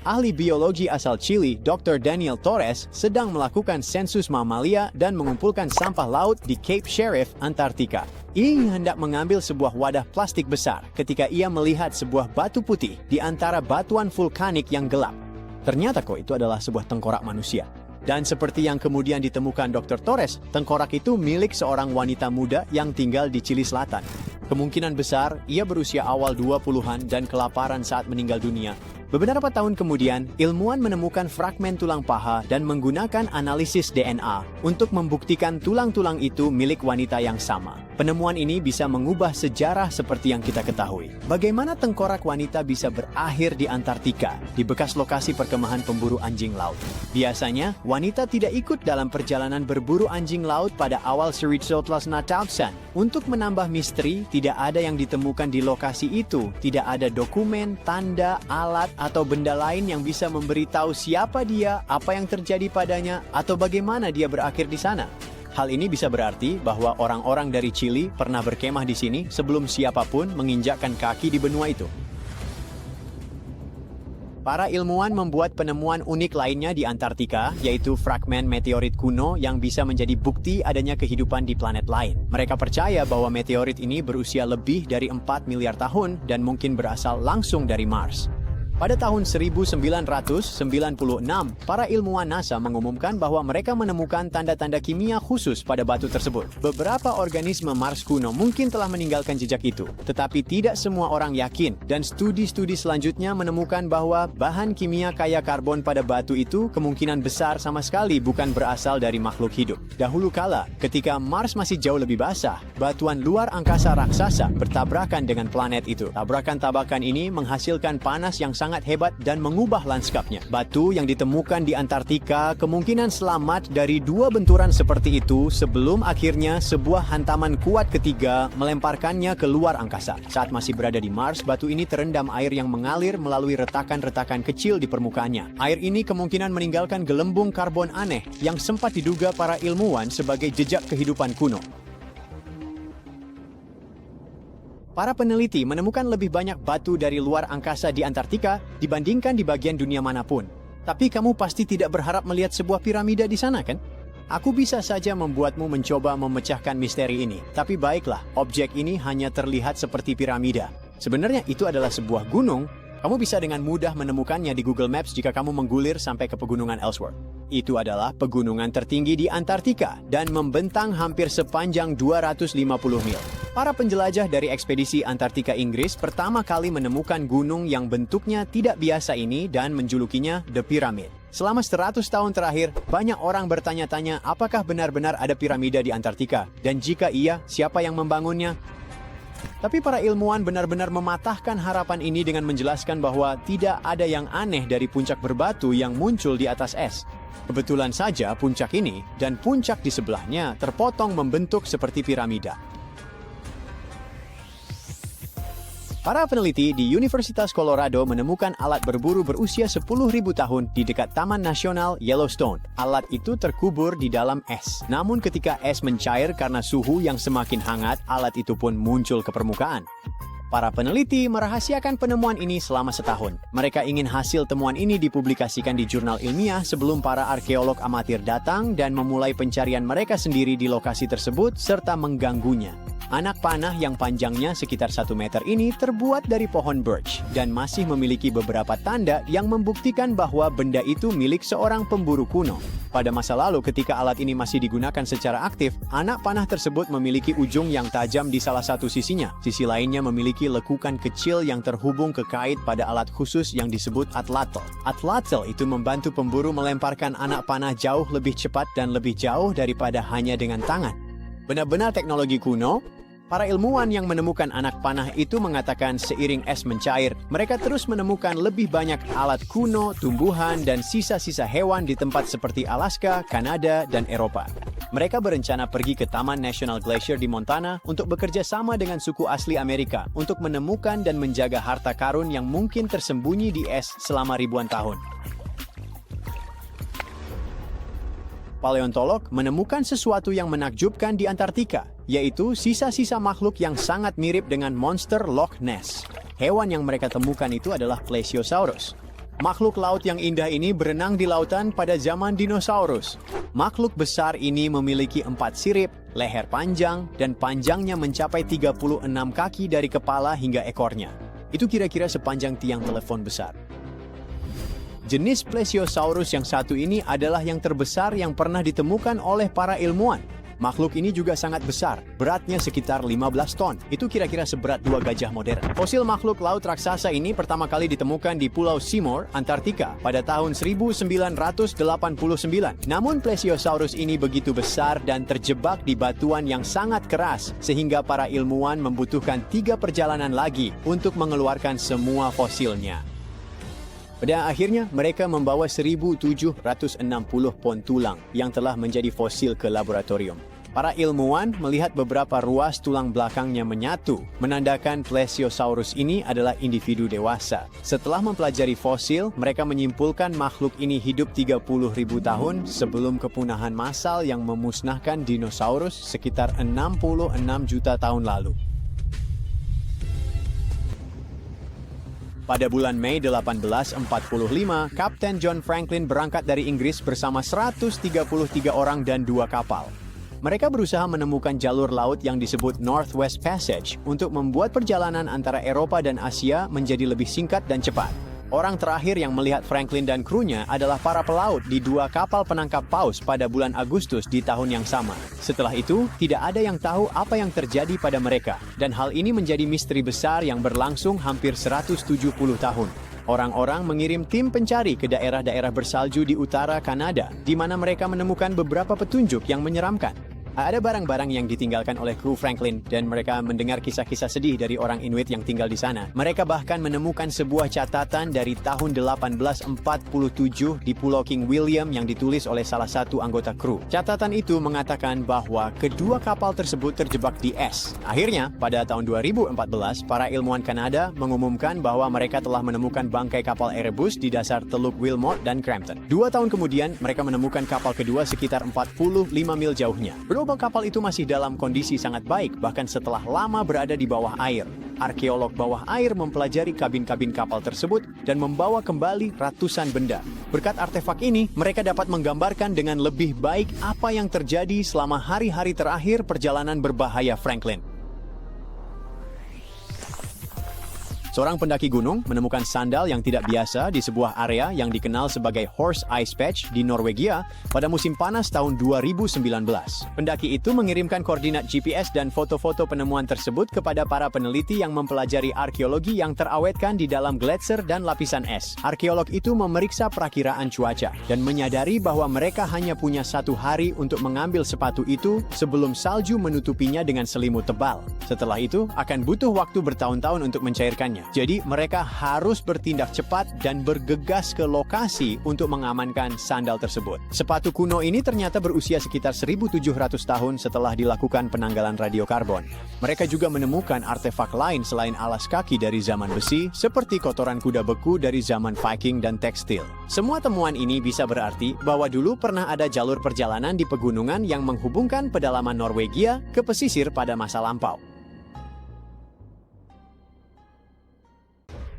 ahli biologi asal Chili, Dr. Daniel Torres, sedang melakukan sensus mamalia dan mengumpulkan sampah laut di Cape Sheriff, Antartika. Ia hendak mengambil sebuah wadah plastik besar ketika ia melihat sebuah batu putih di antara batuan vulkanik yang gelap. Ternyata itu adalah sebuah tengkorak manusia. Dan seperti yang kemudian ditemukan Dr. Torres, tengkorak itu milik seorang wanita muda yang tinggal di Chili Selatan. Kemungkinan besar, ia berusia awal 20-an dan kelaparan saat meninggal dunia. Beberapa tahun kemudian, ilmuwan menemukan fragmen tulang paha dan menggunakan analisis DNA untuk membuktikan tulang-tulang itu milik wanita yang sama. Penemuan ini bisa mengubah sejarah seperti yang kita ketahui. Bagaimana tengkorak wanita bisa berakhir di Antartika, di bekas lokasi perkemahan pemburu anjing laut? Biasanya, wanita tidak ikut dalam perjalanan berburu anjing laut pada awal Seritsotlas Natausan. Untuk menambah misteri, tidak ada yang ditemukan di lokasi itu. Tidak ada dokumen, tanda, alat, atau benda lain yang bisa memberitahu siapa dia, apa yang terjadi padanya, atau bagaimana dia berakhir di sana. Hal ini bisa berarti bahwa orang-orang dari Chili pernah berkemah di sini sebelum siapapun menginjakkan kaki di benua itu. Para ilmuwan membuat penemuan unik lainnya di Antartika, yaitu fragmen meteorit kuno yang bisa menjadi bukti adanya kehidupan di planet lain. Mereka percaya bahwa meteorit ini berusia lebih dari 4 miliar tahun dan mungkin berasal langsung dari Mars. Pada tahun 1996, para ilmuwan NASA mengumumkan bahwa mereka menemukan tanda-tanda kimia khusus pada batu tersebut. Beberapa organisme Mars kuno mungkin telah meninggalkan jejak itu, tetapi tidak semua orang yakin, dan studi-studi selanjutnya menemukan bahwa bahan kimia kaya karbon pada batu itu kemungkinan besar sama sekali bukan berasal dari makhluk hidup. Dahulu kala, ketika Mars masih jauh lebih basah, batuan luar angkasa raksasa bertabrakan dengan planet itu. Tabrakan-tabrakan ini menghasilkan panas yang sangat sangat hebat dan mengubah lanskapnya. Batu yang ditemukan di Antartika kemungkinan selamat dari dua benturan seperti itu sebelum akhirnya sebuah hantaman kuat ketiga melemparkannya ke luar angkasa. Saat masih berada di Mars, batu ini terendam air yang mengalir melalui retakan-retakan kecil di permukaannya. Air ini kemungkinan meninggalkan gelembung karbon aneh yang sempat diduga para ilmuwan sebagai jejak kehidupan kuno. Para peneliti menemukan lebih banyak batu dari luar angkasa di Antartika dibandingkan di bagian dunia manapun. Tapi kamu pasti tidak berharap melihat sebuah piramida di sana, kan? Aku bisa saja membuatmu mencoba memecahkan misteri ini. Tapi baiklah, objek ini hanya terlihat seperti piramida. Sebenarnya itu adalah sebuah gunung. Kamu bisa dengan mudah menemukannya di Google Maps jika kamu menggulir sampai ke pegunungan Ellsworth. Itu adalah pegunungan tertinggi di Antartika dan membentang hampir sepanjang 250 mil. Para penjelajah dari ekspedisi Antartika Inggris pertama kali menemukan gunung yang bentuknya tidak biasa ini dan menjulukinya The Pyramid. Selama 100 tahun terakhir, banyak orang bertanya-tanya apakah benar-benar ada piramida di Antartika, dan jika iya, siapa yang membangunnya? Tapi para ilmuwan benar-benar mematahkan harapan ini dengan menjelaskan bahwa tidak ada yang aneh dari puncak berbatu yang muncul di atas es. Kebetulan saja puncak ini dan puncak di sebelahnya terpotong membentuk seperti piramida. Para peneliti di Universitas Colorado menemukan alat berburu berusia 10.000 tahun di dekat Taman Nasional Yellowstone. Alat itu terkubur di dalam es. Namun ketika es mencair karena suhu yang semakin hangat, alat itu pun muncul ke permukaan. Para peneliti merahasiakan penemuan ini selama setahun. Mereka ingin hasil temuan ini dipublikasikan di jurnal ilmiah sebelum para arkeolog amatir datang dan memulai pencarian mereka sendiri di lokasi tersebut serta mengganggunya. Anak panah yang panjangnya sekitar 1 meter ini terbuat dari pohon birch dan masih memiliki beberapa tanda yang membuktikan bahwa benda itu milik seorang pemburu kuno. Pada masa lalu ketika alat ini masih digunakan secara aktif, anak panah tersebut memiliki ujung yang tajam di salah satu sisinya. Sisi lainnya memiliki lekukan kecil yang terhubung ke kait pada alat khusus yang disebut atlatl. Atlatl itu membantu pemburu melemparkan anak panah jauh lebih cepat dan lebih jauh daripada hanya dengan tangan. Benar-benar teknologi kuno. Para ilmuwan yang menemukan anak panah itu mengatakan seiring es mencair, mereka terus menemukan lebih banyak alat kuno, tumbuhan, dan sisa-sisa hewan di tempat seperti Alaska, Kanada, dan Eropa. Mereka berencana pergi ke Taman National Glacier di Montana untuk bekerja sama dengan suku asli Amerika untuk menemukan dan menjaga harta karun yang mungkin tersembunyi di es selama ribuan tahun. Paleontolog menemukan sesuatu yang menakjubkan di Antartika, yaitu sisa-sisa makhluk yang sangat mirip dengan monster Loch Ness. Hewan yang mereka temukan itu adalah Plesiosaurus. Makhluk laut yang indah ini berenang di lautan pada zaman dinosaurus. Makhluk besar ini memiliki 4 sirip, leher panjang, dan panjangnya mencapai 36 kaki dari kepala hingga ekornya. Itu kira-kira sepanjang tiang telepon besar. Jenis Plesiosaurus yang satu ini adalah yang terbesar yang pernah ditemukan oleh para ilmuwan. Makhluk ini juga sangat besar, beratnya sekitar 15 ton. Itu kira-kira seberat 2 gajah modern. Fosil makhluk laut raksasa ini pertama kali ditemukan di Pulau Seymour, Antartika pada tahun 1989. Namun Plesiosaurus ini begitu besar dan terjebak di batuan yang sangat keras sehingga para ilmuwan membutuhkan 3 perjalanan lagi untuk mengeluarkan semua fosilnya. Pada akhirnya, mereka membawa 1.760 pon tulang yang telah menjadi fosil ke laboratorium. Para ilmuwan melihat beberapa ruas tulang belakangnya menyatu, menandakan Plesiosaurus ini adalah individu dewasa. Setelah mempelajari fosil, mereka menyimpulkan makhluk ini hidup 30.000 tahun sebelum kepunahan massal yang memusnahkan dinosaurus sekitar 66 juta tahun lalu. Pada bulan Mei 1845, Kapten John Franklin berangkat dari Inggris bersama 133 orang dan 2 kapal. Mereka berusaha menemukan jalur laut yang disebut Northwest Passage untuk membuat perjalanan antara Eropa dan Asia menjadi lebih singkat dan cepat. Orang terakhir yang melihat Franklin dan krunya adalah para pelaut di 2 kapal penangkap paus pada bulan Agustus di tahun yang sama. Setelah itu, tidak ada yang tahu apa yang terjadi pada mereka, dan hal ini menjadi misteri besar yang berlangsung hampir 170 tahun. Orang-orang mengirim tim pencari ke daerah-daerah bersalju di utara Kanada, di mana mereka menemukan beberapa petunjuk yang menyeramkan. Ada barang-barang yang ditinggalkan oleh kru Franklin dan mereka mendengar kisah-kisah sedih dari orang Inuit yang tinggal di sana. Mereka bahkan menemukan sebuah catatan dari tahun 1847 di Pulau King William yang ditulis oleh salah satu anggota kru. Catatan itu mengatakan bahwa kedua kapal tersebut terjebak di es. Akhirnya, pada tahun 2014, para ilmuwan Kanada mengumumkan bahwa mereka telah menemukan bangkai kapal Erebus di dasar Teluk Wilmot dan Crampton. 2 tahun kemudian, mereka menemukan kapal kedua sekitar 45 mil jauhnya. Kapal itu masih dalam kondisi sangat baik, bahkan setelah lama berada di bawah air. Arkeolog bawah air mempelajari kabin-kabin kapal tersebut dan membawa kembali ratusan benda. Berkat artefak ini, mereka dapat menggambarkan dengan lebih baik apa yang terjadi selama hari-hari terakhir perjalanan berbahaya Franklin. Seorang pendaki gunung menemukan sandal yang tidak biasa di sebuah area yang dikenal sebagai Horse Ice Patch di Norwegia pada musim panas tahun 2019. Pendaki itu mengirimkan koordinat GPS dan foto-foto penemuan tersebut kepada para peneliti yang mempelajari arkeologi yang terawetkan di dalam gletser dan lapisan es. Arkeolog itu memeriksa perakiraan cuaca dan menyadari bahwa mereka hanya punya 1 hari untuk mengambil sepatu itu sebelum salju menutupinya dengan selimut tebal. Setelah itu, akan butuh waktu bertahun-tahun untuk mencairkannya. Jadi, mereka harus bertindak cepat dan bergegas ke lokasi untuk mengamankan sandal tersebut. Sepatu kuno ini ternyata berusia sekitar 1.700 tahun setelah dilakukan penanggalan radiokarbon. Mereka juga menemukan artefak lain selain alas kaki dari zaman besi, seperti kotoran kuda beku dari zaman Viking dan tekstil. Semua temuan ini bisa berarti bahwa dulu pernah ada jalur perjalanan di pegunungan yang menghubungkan pedalaman Norwegia ke pesisir pada masa lampau.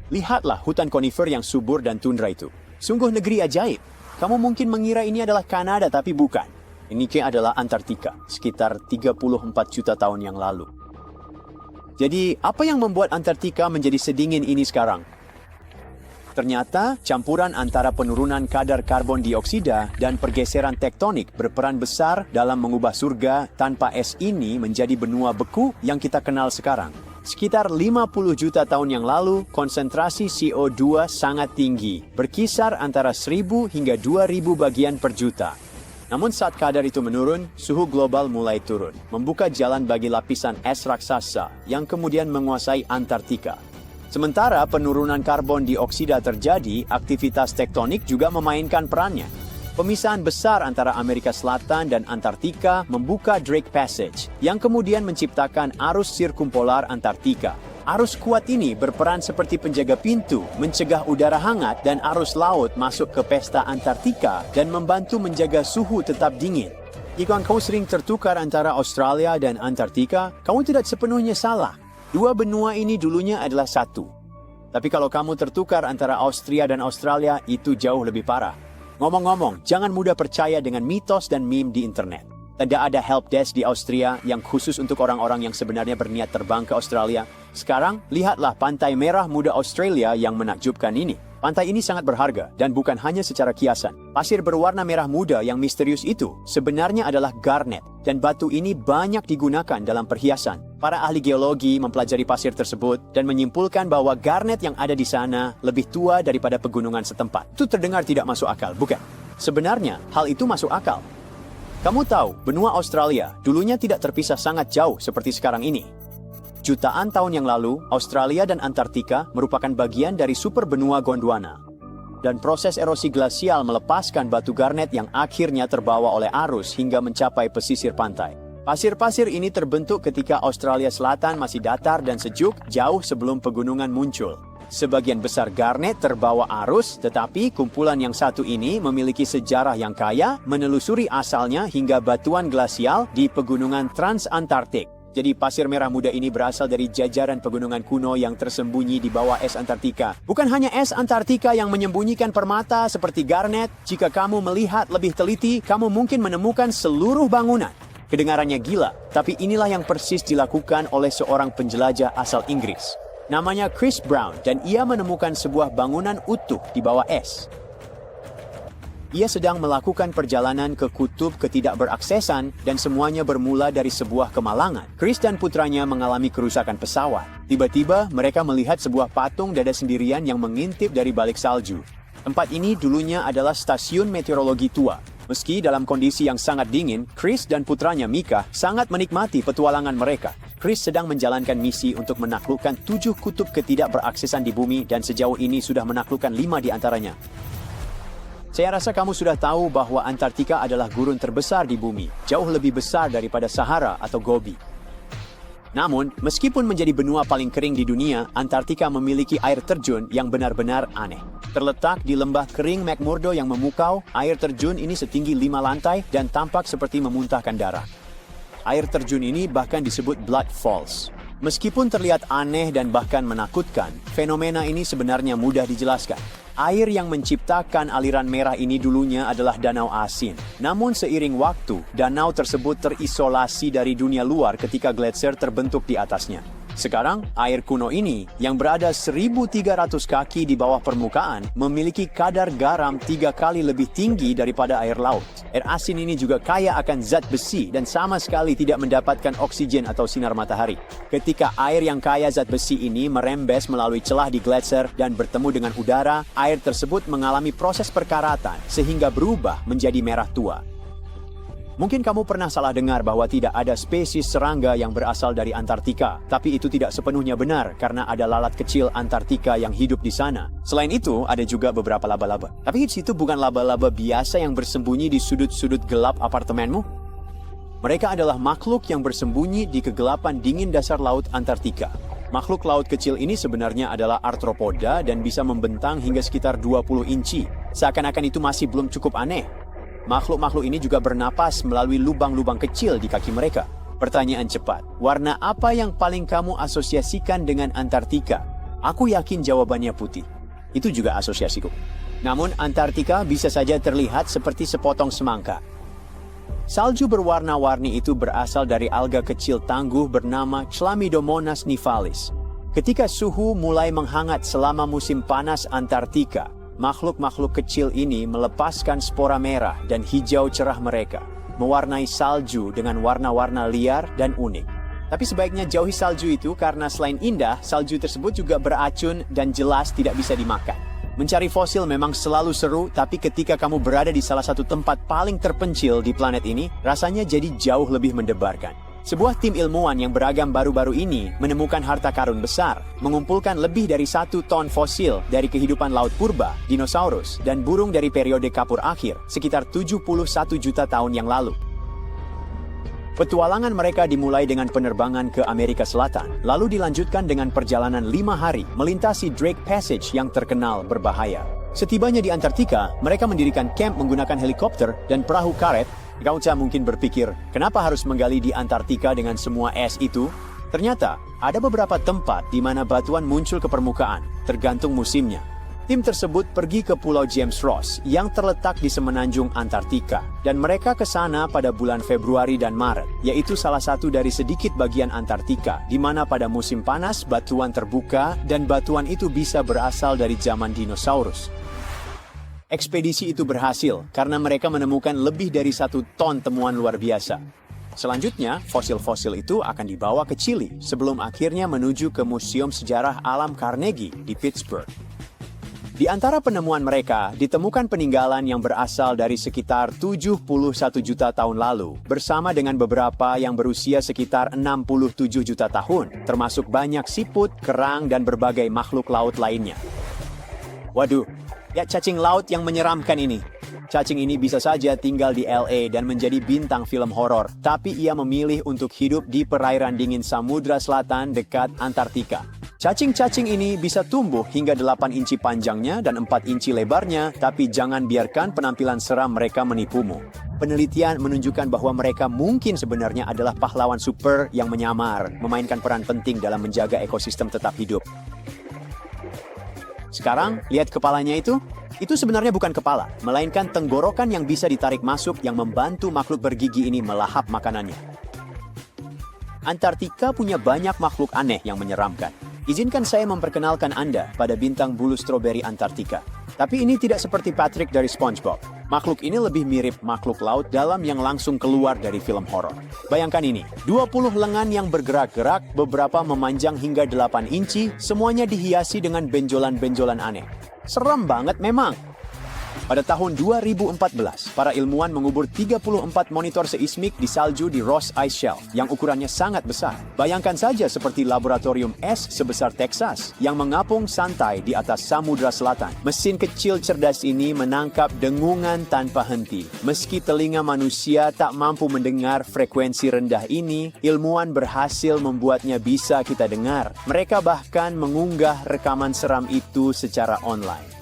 Lihatlah hutan konifer yang subur dan tundra itu. Sungguh negeri ajaib. Kamu mungkin mengira ini adalah Kanada, tapi bukan. Ini adalah Antartika, sekitar 34 juta tahun yang lalu. Jadi, apa yang membuat Antartika menjadi sedingin ini sekarang? Ternyata, campuran antara penurunan kadar karbon dioksida dan pergeseran tektonik berperan besar dalam mengubah surga tanpa es ini menjadi benua beku yang kita kenal sekarang. Sekitar 50 juta tahun yang lalu, konsentrasi CO2 sangat tinggi, berkisar antara 1.000 hingga 2.000 bagian per juta. Namun saat kadar itu menurun, suhu global mulai turun, membuka jalan bagi lapisan es raksasa yang kemudian menguasai Antartika. Sementara penurunan karbon dioksida terjadi, aktivitas tektonik juga memainkan perannya. Pemisahan besar antara Amerika Selatan dan Antartika membuka Drake Passage, yang kemudian menciptakan arus sirkumpolar Antartika. Arus kuat ini berperan seperti penjaga pintu, mencegah udara hangat dan arus laut masuk ke pesta Antartika dan membantu menjaga suhu tetap dingin. Jika kamu sering tertukar antara Australia dan Antartika, kamu tidak sepenuhnya salah. 2 benua ini dulunya adalah satu. Tapi kalau kamu tertukar antara Austria dan Australia, itu jauh lebih parah. Ngomong-ngomong, jangan mudah percaya dengan mitos dan meme di internet. Tidak ada help desk di Austria yang khusus untuk orang-orang yang sebenarnya berniat terbang ke Australia. Sekarang, lihatlah pantai merah muda Australia yang menakjubkan ini. Pantai ini sangat berharga dan bukan hanya secara kiasan. Pasir berwarna merah muda yang misterius itu sebenarnya adalah garnet dan batu ini banyak digunakan dalam perhiasan. Para ahli geologi mempelajari pasir tersebut dan menyimpulkan bahwa garnet yang ada di sana lebih tua daripada pegunungan setempat. Itu terdengar tidak masuk akal, bukan? Sebenarnya, hal itu masuk akal. Kamu tahu, benua Australia dulunya tidak terpisah sangat jauh seperti sekarang ini. Jutaan tahun yang lalu, Australia dan Antartika merupakan bagian dari super benua Gondwana. Dan proses erosi glasial melepaskan batu garnet yang akhirnya terbawa oleh arus hingga mencapai pesisir pantai. Pasir-pasir ini terbentuk ketika Australia Selatan masih datar dan sejuk jauh sebelum pegunungan muncul. Sebagian besar garnet terbawa arus, tetapi kumpulan yang satu ini memiliki sejarah yang kaya, menelusuri asalnya hingga batuan glasial di pegunungan Transantartik. Jadi pasir merah muda ini berasal dari jajaran pegunungan kuno yang tersembunyi di bawah es Antartika. Bukan hanya es Antartika yang menyembunyikan permata seperti garnet, jika kamu melihat lebih teliti, kamu mungkin menemukan seluruh bangunan. Kedengarannya gila, tapi inilah yang persis dilakukan oleh seorang penjelajah asal Inggris. Namanya Chris Brown dan ia menemukan sebuah bangunan utuh di bawah es. Ia sedang melakukan perjalanan ke kutub ketidakberaksesan dan semuanya bermula dari sebuah kemalangan. Chris dan putranya mengalami kerusakan pesawat. Tiba-tiba mereka melihat sebuah patung dada sendirian yang mengintip dari balik salju. Tempat ini dulunya adalah stasiun meteorologi tua. Meski dalam kondisi yang sangat dingin, Chris dan putranya Mika sangat menikmati petualangan mereka. Chris sedang menjalankan misi untuk menaklukkan 7 kutub ketidakberaksesan di bumi dan sejauh ini sudah menaklukkan 5 di antaranya. Saya rasa kamu sudah tahu bahwa Antartika adalah gurun terbesar di bumi, jauh lebih besar daripada Sahara atau Gobi. Namun, meskipun menjadi benua paling kering di dunia, Antartika memiliki air terjun yang benar-benar aneh. Terletak di lembah kering McMurdo yang memukau, air terjun ini setinggi 5 lantai dan tampak seperti memuntahkan darah. Air terjun ini bahkan disebut Blood Falls. Meskipun terlihat aneh dan bahkan menakutkan, fenomena ini sebenarnya mudah dijelaskan. Air yang menciptakan aliran merah ini dulunya adalah danau asin. Namun seiring waktu, danau tersebut terisolasi dari dunia luar ketika gletser terbentuk di atasnya. Sekarang, air kuno ini, yang berada 1.300 kaki di bawah permukaan, memiliki kadar garam 3 kali lebih tinggi daripada air laut. Air asin ini juga kaya akan zat besi dan sama sekali tidak mendapatkan oksigen atau sinar matahari. Ketika air yang kaya zat besi ini merembes melalui celah di gletser dan bertemu dengan udara, air tersebut mengalami proses perkaratan sehingga berubah menjadi merah tua. Mungkin kamu pernah salah dengar bahwa tidak ada spesies serangga yang berasal dari Antartika, tapi itu tidak sepenuhnya benar karena ada lalat kecil Antartika yang hidup di sana. Selain itu, ada juga beberapa laba-laba. Tapi itu bukan laba-laba biasa yang bersembunyi di sudut-sudut gelap apartemenmu. Mereka adalah makhluk yang bersembunyi di kegelapan dingin dasar laut Antartika. Makhluk laut kecil ini sebenarnya adalah arthropoda dan bisa membentang hingga sekitar 20 inci. Seakan-akan itu masih belum cukup aneh. Makhluk-makhluk ini juga bernapas melalui lubang-lubang kecil di kaki mereka. Pertanyaan cepat, warna apa yang paling kamu asosiasikan dengan Antartika? Aku yakin jawabannya putih. Itu juga asosiasiku. Namun Antartika bisa saja terlihat seperti sepotong semangka. Salju berwarna-warni itu berasal dari alga kecil tangguh bernama Chlamydomonas nivalis. Ketika suhu mulai menghangat selama musim panas Antartika, makhluk-makhluk kecil ini melepaskan spora merah dan hijau cerah mereka, mewarnai salju dengan warna-warna liar dan unik. Tapi sebaiknya jauhi salju itu karena selain indah, salju tersebut juga beracun dan jelas tidak bisa dimakan. Mencari fosil memang selalu seru, tapi ketika kamu berada di salah satu tempat paling terpencil di planet ini, rasanya jadi jauh lebih mendebarkan. Sebuah tim ilmuwan yang beragam baru-baru ini menemukan harta karun besar, mengumpulkan lebih dari 1 ton fosil dari kehidupan laut purba, dinosaurus, dan burung dari periode kapur akhir, sekitar 71 juta tahun yang lalu. Petualangan mereka dimulai dengan penerbangan ke Amerika Selatan, lalu dilanjutkan dengan perjalanan 5 hari melintasi Drake Passage yang terkenal berbahaya. Setibanya di Antartika, mereka mendirikan kamp menggunakan helikopter dan perahu karet. Kau mungkin berpikir, kenapa harus menggali di Antartika dengan semua es itu? Ternyata, ada beberapa tempat di mana batuan muncul ke permukaan, tergantung musimnya. Tim tersebut pergi ke Pulau James Ross yang terletak di semenanjung Antartika, dan mereka ke sana pada bulan Februari dan Maret, yaitu salah satu dari sedikit bagian Antartika, di mana pada musim panas batuan terbuka dan batuan itu bisa berasal dari zaman dinosaurus. Ekspedisi itu berhasil karena mereka menemukan lebih dari 1 ton temuan luar biasa. Selanjutnya, fosil-fosil itu akan dibawa ke Chili sebelum akhirnya menuju ke Museum Sejarah Alam Carnegie di Pittsburgh. Di antara penemuan mereka, ditemukan peninggalan yang berasal dari sekitar 71 juta tahun lalu, bersama dengan beberapa yang berusia sekitar 67 juta tahun, termasuk banyak siput, kerang, dan berbagai makhluk laut lainnya. Waduh, lihat cacing laut yang menyeramkan ini. Cacing ini bisa saja tinggal di LA dan menjadi bintang film horor, tapi ia memilih untuk hidup di perairan dingin Samudra Selatan dekat Antartika. Cacing-cacing ini bisa tumbuh hingga 8 inci panjangnya dan 4 inci lebarnya, tapi jangan biarkan penampilan seram mereka menipumu. Penelitian menunjukkan bahwa mereka mungkin sebenarnya adalah pahlawan super yang menyamar, memainkan peran penting dalam menjaga ekosistem tetap hidup. Sekarang, lihat kepalanya itu. Itu sebenarnya bukan kepala, melainkan tenggorokan yang bisa ditarik masuk yang membantu makhluk bergigi ini melahap makanannya. Antartika punya banyak makhluk aneh yang menyeramkan. Izinkan saya memperkenalkan Anda pada bintang bulu stroberi Antartika. Tapi ini tidak seperti Patrick dari SpongeBob. Makhluk ini lebih mirip makhluk laut dalam yang langsung keluar dari film horor. Bayangkan ini, 20 lengan yang bergerak-gerak, beberapa memanjang hingga 8 inci, semuanya dihiasi dengan benjolan-benjolan aneh. Serem banget memang. Pada tahun 2014, para ilmuwan mengubur 34 monitor seismik di salju di Ross Ice Shelf yang ukurannya sangat besar. Bayangkan saja seperti laboratorium es sebesar Texas yang mengapung santai di atas Samudra Selatan. Mesin kecil cerdas ini menangkap dengungan tanpa henti. Meski telinga manusia tak mampu mendengar frekuensi rendah ini, ilmuwan berhasil membuatnya bisa kita dengar. Mereka bahkan mengunggah rekaman seram itu secara online.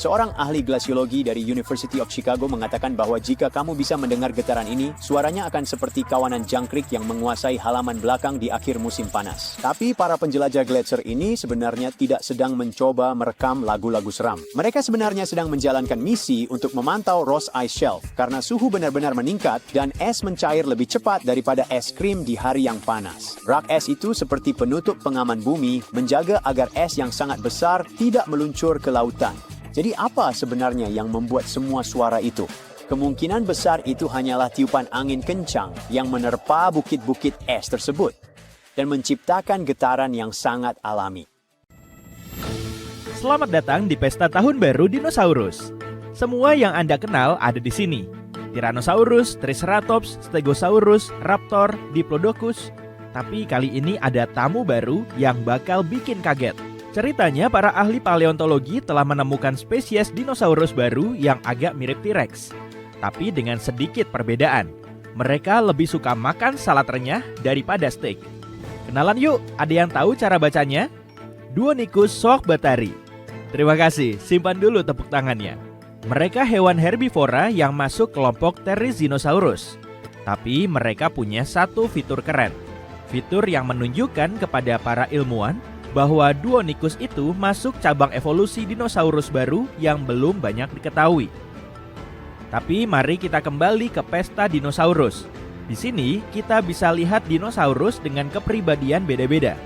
Seorang ahli glasiologi dari University of Chicago mengatakan bahwa jika kamu bisa mendengar getaran ini, suaranya akan seperti kawanan jangkrik yang menguasai halaman belakang di akhir musim panas. Tapi para penjelajah gletser ini sebenarnya tidak sedang mencoba merekam lagu-lagu seram. Mereka sebenarnya sedang menjalankan misi untuk memantau Ross Ice Shelf karena suhu benar-benar meningkat dan es mencair lebih cepat daripada es krim di hari yang panas. Rak es itu seperti penutup pengaman bumi, menjaga agar es yang sangat besar tidak meluncur ke lautan. Jadi apa sebenarnya yang membuat semua suara itu? Kemungkinan besar itu hanyalah tiupan angin kencang yang menerpa bukit-bukit es tersebut dan menciptakan getaran yang sangat alami. Selamat datang di Pesta Tahun Baru Dinosaurus. Semua yang Anda kenal ada di sini. Tyrannosaurus, Triceratops, Stegosaurus, Raptor, Diplodocus. Tapi kali ini ada tamu baru yang bakal bikin kaget. Ceritanya, para ahli paleontologi telah menemukan spesies dinosaurus baru yang agak mirip T-Rex. Tapi dengan sedikit perbedaan. Mereka lebih suka makan salad renyah daripada steak. Kenalan yuk, ada yang tahu cara bacanya? Duonicus soacbatari. Terima kasih, simpan dulu tepuk tangannya. Mereka hewan herbivora yang masuk kelompok Therizinosaurus. Tapi mereka punya satu fitur keren. Fitur yang menunjukkan kepada para ilmuwan bahwa Duonicus itu masuk cabang evolusi dinosaurus baru yang belum banyak diketahui. Tapi mari kita kembali ke pesta dinosaurus. Di sini kita bisa lihat dinosaurus dengan kepribadian beda-beda.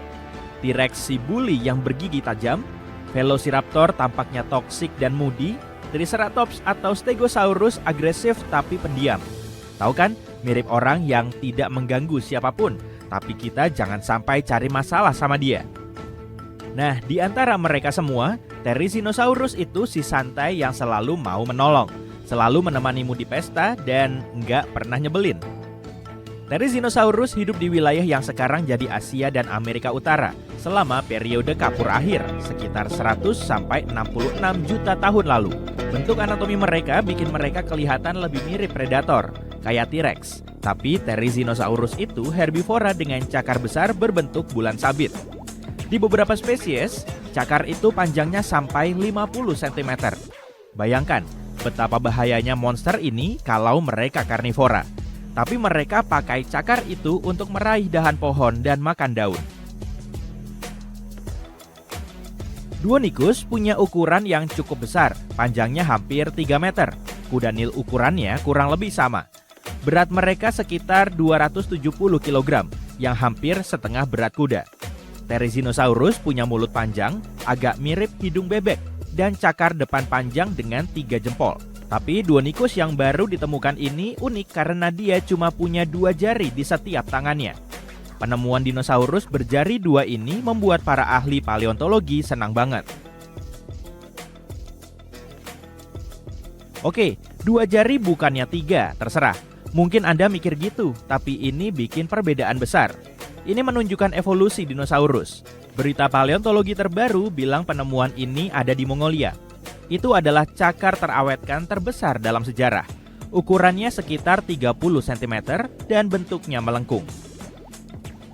T-Rex si bully yang bergigi tajam, Velociraptor tampaknya toksik dan moody, Triceratops atau Stegosaurus agresif tapi pendiam. Tahu kan, mirip orang yang tidak mengganggu siapapun, tapi kita jangan sampai cari masalah sama dia. Nah, di antara mereka semua, Therizinosaurus itu si santai yang selalu mau menolong, selalu menemanimu di pesta, dan nggak pernah nyebelin. Therizinosaurus hidup di wilayah yang sekarang jadi Asia dan Amerika Utara selama periode Kapur akhir, sekitar 100-66 juta tahun lalu. Bentuk anatomi mereka bikin mereka kelihatan lebih mirip predator, kayak T-Rex. Tapi Therizinosaurus itu herbivora dengan cakar besar berbentuk bulan sabit. Di beberapa spesies, cakar itu panjangnya sampai 50 cm. Bayangkan betapa bahayanya monster ini kalau mereka karnivora. Tapi mereka pakai cakar itu untuk meraih dahan pohon dan makan daun. Duonicus punya ukuran yang cukup besar, panjangnya hampir 3 meter. Kuda Nil ukurannya kurang lebih sama. Berat mereka sekitar 270 kg, yang hampir setengah berat kuda. Therizinosaurus punya mulut panjang, agak mirip hidung bebek, dan cakar depan panjang dengan 3 jempol. Tapi Duonicus yang baru ditemukan ini unik karena dia cuma punya 2 jari di setiap tangannya. Penemuan dinosaurus berjari 2 ini membuat para ahli paleontologi senang banget. Oke, 2 jari bukannya 3, terserah. Mungkin Anda mikir gitu, tapi ini bikin perbedaan besar. Ini menunjukkan evolusi dinosaurus. Berita paleontologi terbaru bilang penemuan ini ada di Mongolia. Itu adalah cakar terawetkan terbesar dalam sejarah. Ukurannya sekitar 30 cm dan bentuknya melengkung.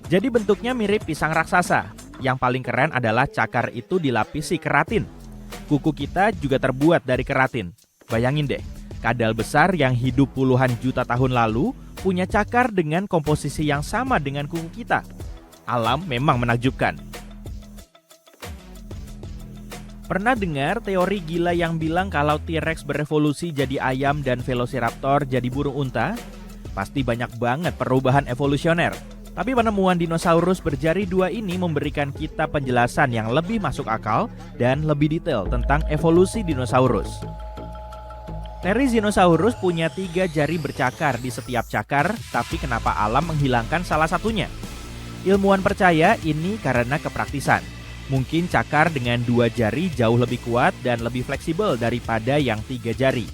Jadi bentuknya mirip pisang raksasa. Yang paling keren adalah cakar itu dilapisi keratin. Kuku kita juga terbuat dari keratin. Bayangin deh, kadal besar yang hidup puluhan juta tahun lalu punya cakar dengan komposisi yang sama dengan kuku kita. Alam memang menakjubkan. Pernah dengar teori gila yang bilang kalau T-Rex berevolusi jadi ayam dan Velociraptor jadi burung unta? Pasti banyak banget perubahan evolusioner. Tapi penemuan dinosaurus berjari 2 ini memberikan kita penjelasan yang lebih masuk akal dan lebih detail tentang evolusi dinosaurus. Therizinosaurus punya 3 jari bercakar di setiap cakar, tapi kenapa alam menghilangkan salah satunya? Ilmuwan percaya ini karena kepraktisan. Mungkin cakar dengan 2 jari jauh lebih kuat dan lebih fleksibel daripada yang 3 jari.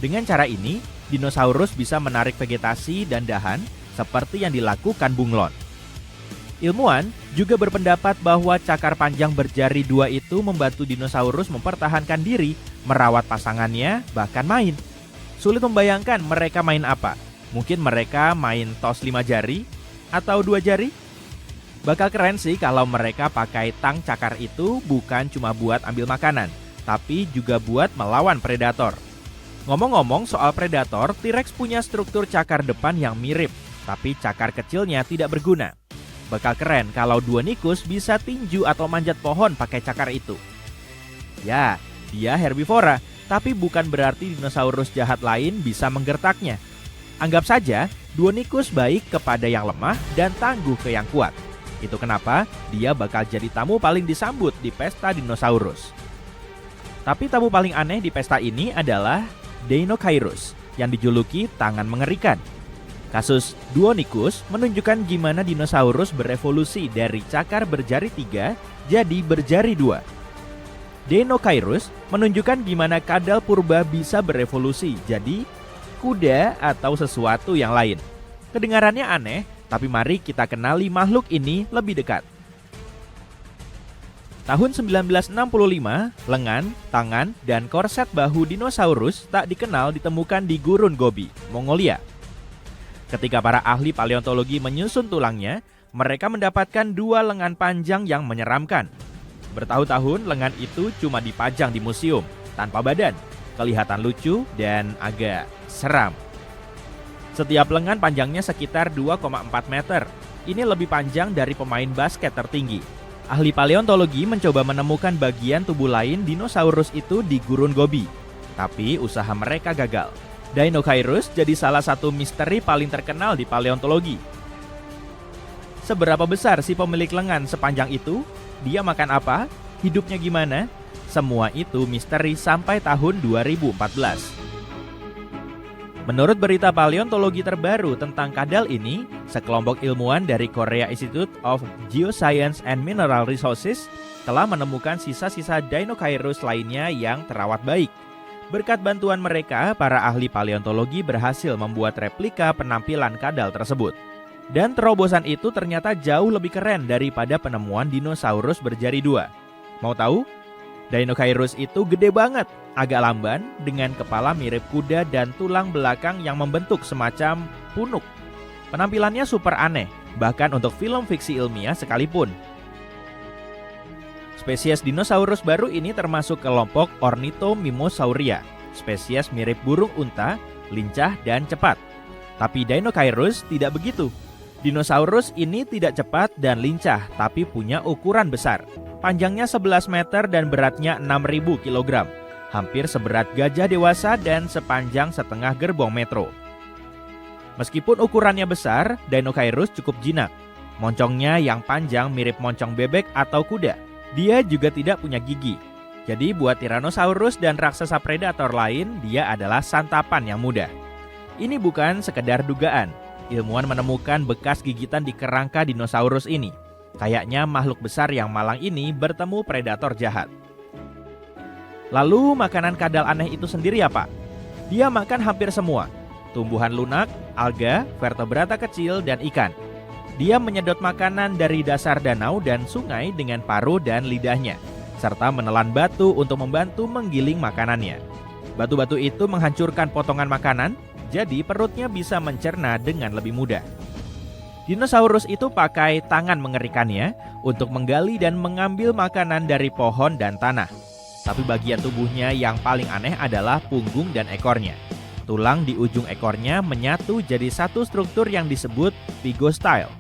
Dengan cara ini, dinosaurus bisa menarik vegetasi dan dahan seperti yang dilakukan bunglon. Ilmuwan juga berpendapat bahwa cakar panjang berjari 2 itu membantu dinosaurus mempertahankan diri, merawat pasangannya, bahkan main. Sulit membayangkan mereka main apa. Mungkin mereka main tos 5 jari atau 2 jari? Bakal keren sih kalau mereka pakai tang cakar itu bukan cuma buat ambil makanan, tapi juga buat melawan predator. Ngomong-ngomong soal predator, T-Rex punya struktur cakar depan yang mirip, tapi cakar kecilnya tidak berguna. Bakal keren kalau Duonikus bisa tinju atau manjat pohon pakai cakar itu. Ya, dia herbivora, tapi bukan berarti dinosaurus jahat lain bisa menggertaknya. Anggap saja Duonikus baik kepada yang lemah dan tangguh ke yang kuat. Itu kenapa dia bakal jadi tamu paling disambut di pesta dinosaurus. Tapi tamu paling aneh di pesta ini adalah Deinocheirus yang dijuluki tangan mengerikan. Kasus Duonikus menunjukkan gimana dinosaurus berevolusi dari cakar berjari 3 jadi berjari 2. Deinocheirus menunjukkan gimana kadal purba bisa berevolusi jadi kuda atau sesuatu yang lain. Kedengarannya aneh, tapi mari kita kenali makhluk ini lebih dekat. Tahun 1965, lengan, tangan, dan korset bahu dinosaurus tak dikenal ditemukan di gurun Gobi, Mongolia. Ketika para ahli paleontologi menyusun tulangnya, mereka mendapatkan 2 lengan panjang yang menyeramkan. Bertahun-tahun lengan itu cuma dipajang di museum, tanpa badan, kelihatan lucu dan agak seram. Setiap lengan panjangnya sekitar 2,4 meter. Ini lebih panjang dari pemain basket tertinggi. Ahli paleontologi mencoba menemukan bagian tubuh lain dinosaurus itu di gurun Gobi. Tapi usaha mereka gagal. Deinocheirus jadi salah satu misteri paling terkenal di paleontologi. Seberapa besar si pemilik lengan sepanjang itu? Dia makan apa? Hidupnya gimana? Semua itu misteri sampai tahun 2014. Menurut berita paleontologi terbaru tentang kadal ini, sekelompok ilmuwan dari Korea Institute of Geoscience and Mineral Resources telah menemukan sisa-sisa Deinocheirus lainnya yang terawat baik. Berkat bantuan mereka, para ahli paleontologi berhasil membuat replika penampilan kadal tersebut. Dan terobosan itu ternyata jauh lebih keren daripada penemuan dinosaurus berjari 2. Mau tahu? Deinocheirus itu gede banget, agak lamban, dengan kepala mirip kuda dan tulang belakang yang membentuk semacam punuk. Penampilannya super aneh, bahkan untuk film fiksi ilmiah sekalipun. Spesies dinosaurus baru ini termasuk kelompok Ornithomimosauria, spesies mirip burung unta, lincah dan cepat. Tapi Deinocheirus tidak begitu. Dinosaurus ini tidak cepat dan lincah, tapi punya ukuran besar. Panjangnya 11 meter dan beratnya 6.000 kg. Hampir seberat gajah dewasa dan sepanjang setengah gerbong metro. Meskipun ukurannya besar, Deinocheirus cukup jinak. Moncongnya yang panjang mirip moncong bebek atau kuda. Dia juga tidak punya gigi. Jadi buat Tyrannosaurus dan raksasa predator lain, dia adalah santapan yang mudah. Ini bukan sekedar dugaan. Ilmuwan menemukan bekas gigitan di kerangka dinosaurus ini. Kayaknya makhluk besar yang malang ini bertemu predator jahat. Lalu makanan kadal aneh itu sendiri apa? Dia makan hampir semua. Tumbuhan lunak, alga, vertebrata kecil, dan ikan. Dia menyedot makanan dari dasar danau dan sungai dengan paruh dan lidahnya, serta menelan batu untuk membantu menggiling makanannya. Batu-batu itu menghancurkan potongan makanan, jadi perutnya bisa mencerna dengan lebih mudah. Dinosaurus itu pakai tangan mengerikannya untuk menggali dan mengambil makanan dari pohon dan tanah. Tapi bagian tubuhnya yang paling aneh adalah punggung dan ekornya. Tulang di ujung ekornya menyatu jadi satu struktur yang disebut pygostyle.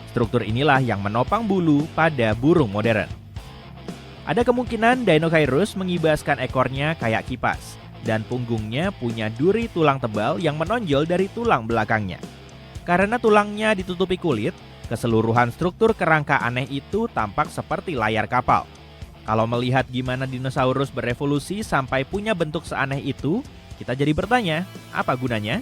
Struktur inilah yang menopang bulu pada burung modern. Ada kemungkinan Deinocheirus mengibaskan ekornya kayak kipas, dan punggungnya punya duri tulang tebal yang menonjol dari tulang belakangnya. Karena tulangnya ditutupi kulit, keseluruhan struktur kerangka aneh itu tampak seperti layar kapal. Kalau melihat gimana dinosaurus berevolusi sampai punya bentuk seaneh itu, kita jadi bertanya, apa gunanya?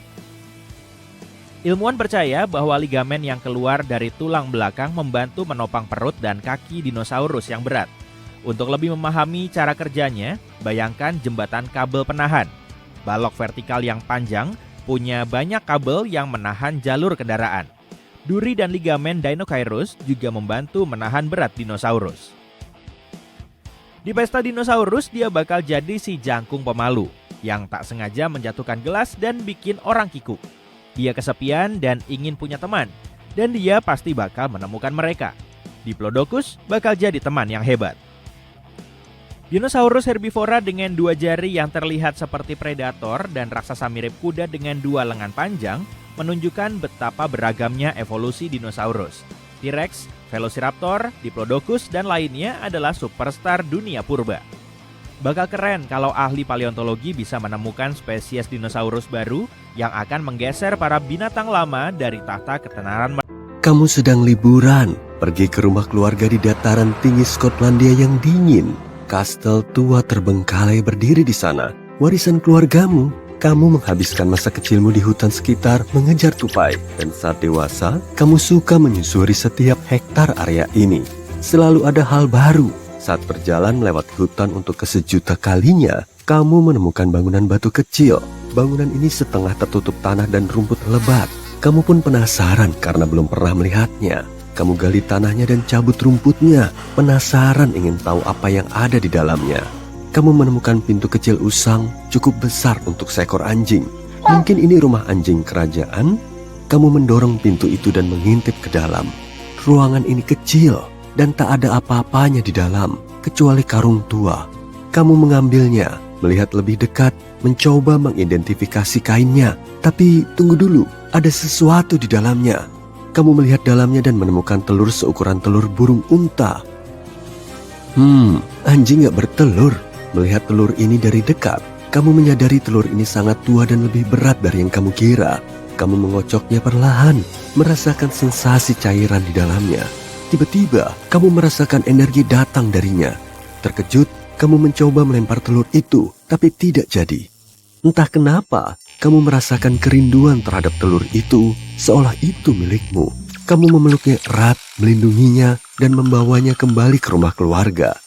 Ilmuwan percaya bahwa ligamen yang keluar dari tulang belakang membantu menopang perut dan kaki dinosaurus yang berat. Untuk lebih memahami cara kerjanya, bayangkan jembatan kabel penahan. Balok vertikal yang panjang punya banyak kabel yang menahan jalur kendaraan. Duri dan ligamen Deinocheirus juga membantu menahan berat dinosaurus. Di pesta dinosaurus, dia bakal jadi si jangkung pemalu yang tak sengaja menjatuhkan gelas dan bikin orang kikuk. Dia kesepian dan ingin punya teman, dan dia pasti bakal menemukan mereka. Diplodocus bakal jadi teman yang hebat. Dinosaurus herbivora dengan 2 jari yang terlihat seperti predator dan raksasa mirip kuda dengan 2 lengan panjang menunjukkan betapa beragamnya evolusi dinosaurus. T-Rex, Velociraptor, Diplodocus, dan lainnya adalah superstar dunia purba. Bakal keren kalau ahli paleontologi bisa menemukan spesies dinosaurus baru yang akan menggeser para binatang lama dari tahta ketenaran. Kamu sedang liburan, pergi ke rumah keluarga di dataran tinggi Skotlandia yang dingin. Kastel tua terbengkalai berdiri di sana. Warisan keluargamu. Kamu menghabiskan masa kecilmu di hutan sekitar mengejar tupai. Dan saat dewasa, kamu suka menyusuri setiap hektar area ini. Selalu ada hal baru. Saat berjalan melewati hutan untuk kesejuta kalinya, kamu menemukan bangunan batu kecil. Bangunan ini setengah tertutup tanah dan rumput lebat. Kamu pun penasaran karena belum pernah melihatnya. Kamu gali tanahnya dan cabut rumputnya. Penasaran ingin tahu apa yang ada di dalamnya. Kamu menemukan pintu kecil usang cukup besar untuk seekor anjing. Mungkin ini rumah anjing kerajaan? Kamu mendorong pintu itu dan mengintip ke dalam. Ruangan ini kecil dan tak ada apa-apanya di dalam, kecuali karung tua. Kamu mengambilnya, melihat lebih dekat, mencoba mengidentifikasi kainnya. Tapi tunggu dulu, ada sesuatu di dalamnya. Kamu melihat dalamnya dan menemukan telur seukuran telur burung unta. Anjing gak bertelur. Melihat telur ini dari dekat, kamu menyadari telur ini sangat tua dan lebih berat dari yang kamu kira. Kamu mengocoknya perlahan, merasakan sensasi cairan di dalamnya. Tiba-tiba, kamu merasakan energi datang darinya. Terkejut, kamu mencoba melempar telur itu, tapi tidak jadi. Entah kenapa, kamu merasakan kerinduan terhadap telur itu, seolah itu milikmu. Kamu memeluknya erat, melindunginya, dan membawanya kembali ke rumah keluarga.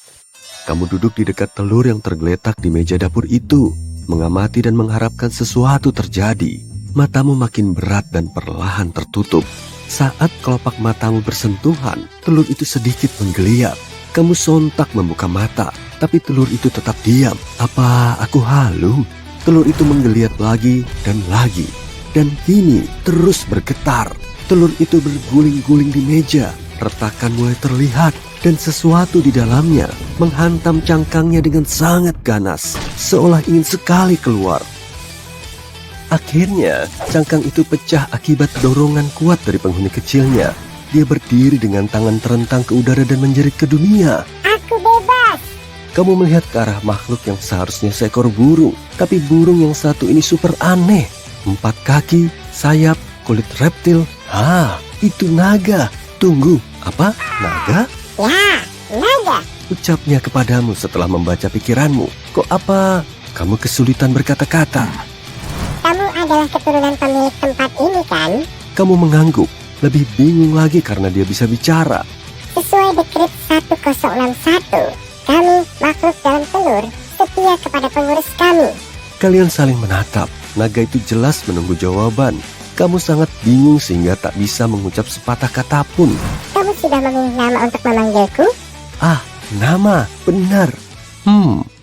Kamu duduk di dekat telur yang tergeletak di meja dapur itu, mengamati dan mengharapkan sesuatu terjadi. Matamu makin berat dan perlahan tertutup. Saat kelopak matamu bersentuhan, telur itu sedikit menggeliat. Kamu sontak membuka mata, tapi telur itu tetap diam. Apa aku halu? Telur itu menggeliat lagi dan lagi. Dan kini terus bergetar. Telur itu berguling-guling di meja. Retakan mulai terlihat dan sesuatu di dalamnya menghantam cangkangnya dengan sangat ganas, seolah ingin sekali keluar. Akhirnya, cangkang itu pecah akibat dorongan kuat dari penghuni kecilnya. Dia berdiri dengan tangan terentang ke udara dan menjerit ke dunia. Aku bebas! Kamu melihat ke arah makhluk yang seharusnya seekor burung, tapi burung yang satu ini super aneh. 4 kaki, sayap, kulit reptil. Itu naga. Tunggu, apa? Naga? Ya, naga. Ucapnya kepadamu setelah membaca pikiranmu. Kok apa? Kamu kesulitan berkata-kata. Kamu adalah keturunan pemilik tempat ini kan? Kamu mengangguk, lebih bingung lagi karena dia bisa bicara. Sesuai dekrit 1061, kami makhluk dalam telur setia kepada pengurus kami. Kalian saling menatap. Naga itu jelas menunggu jawaban. Kamu sangat bingung sehingga tak bisa mengucap sepatah kata pun. Kamu sudah memilih nama untuk memanggilku? Nama, benar.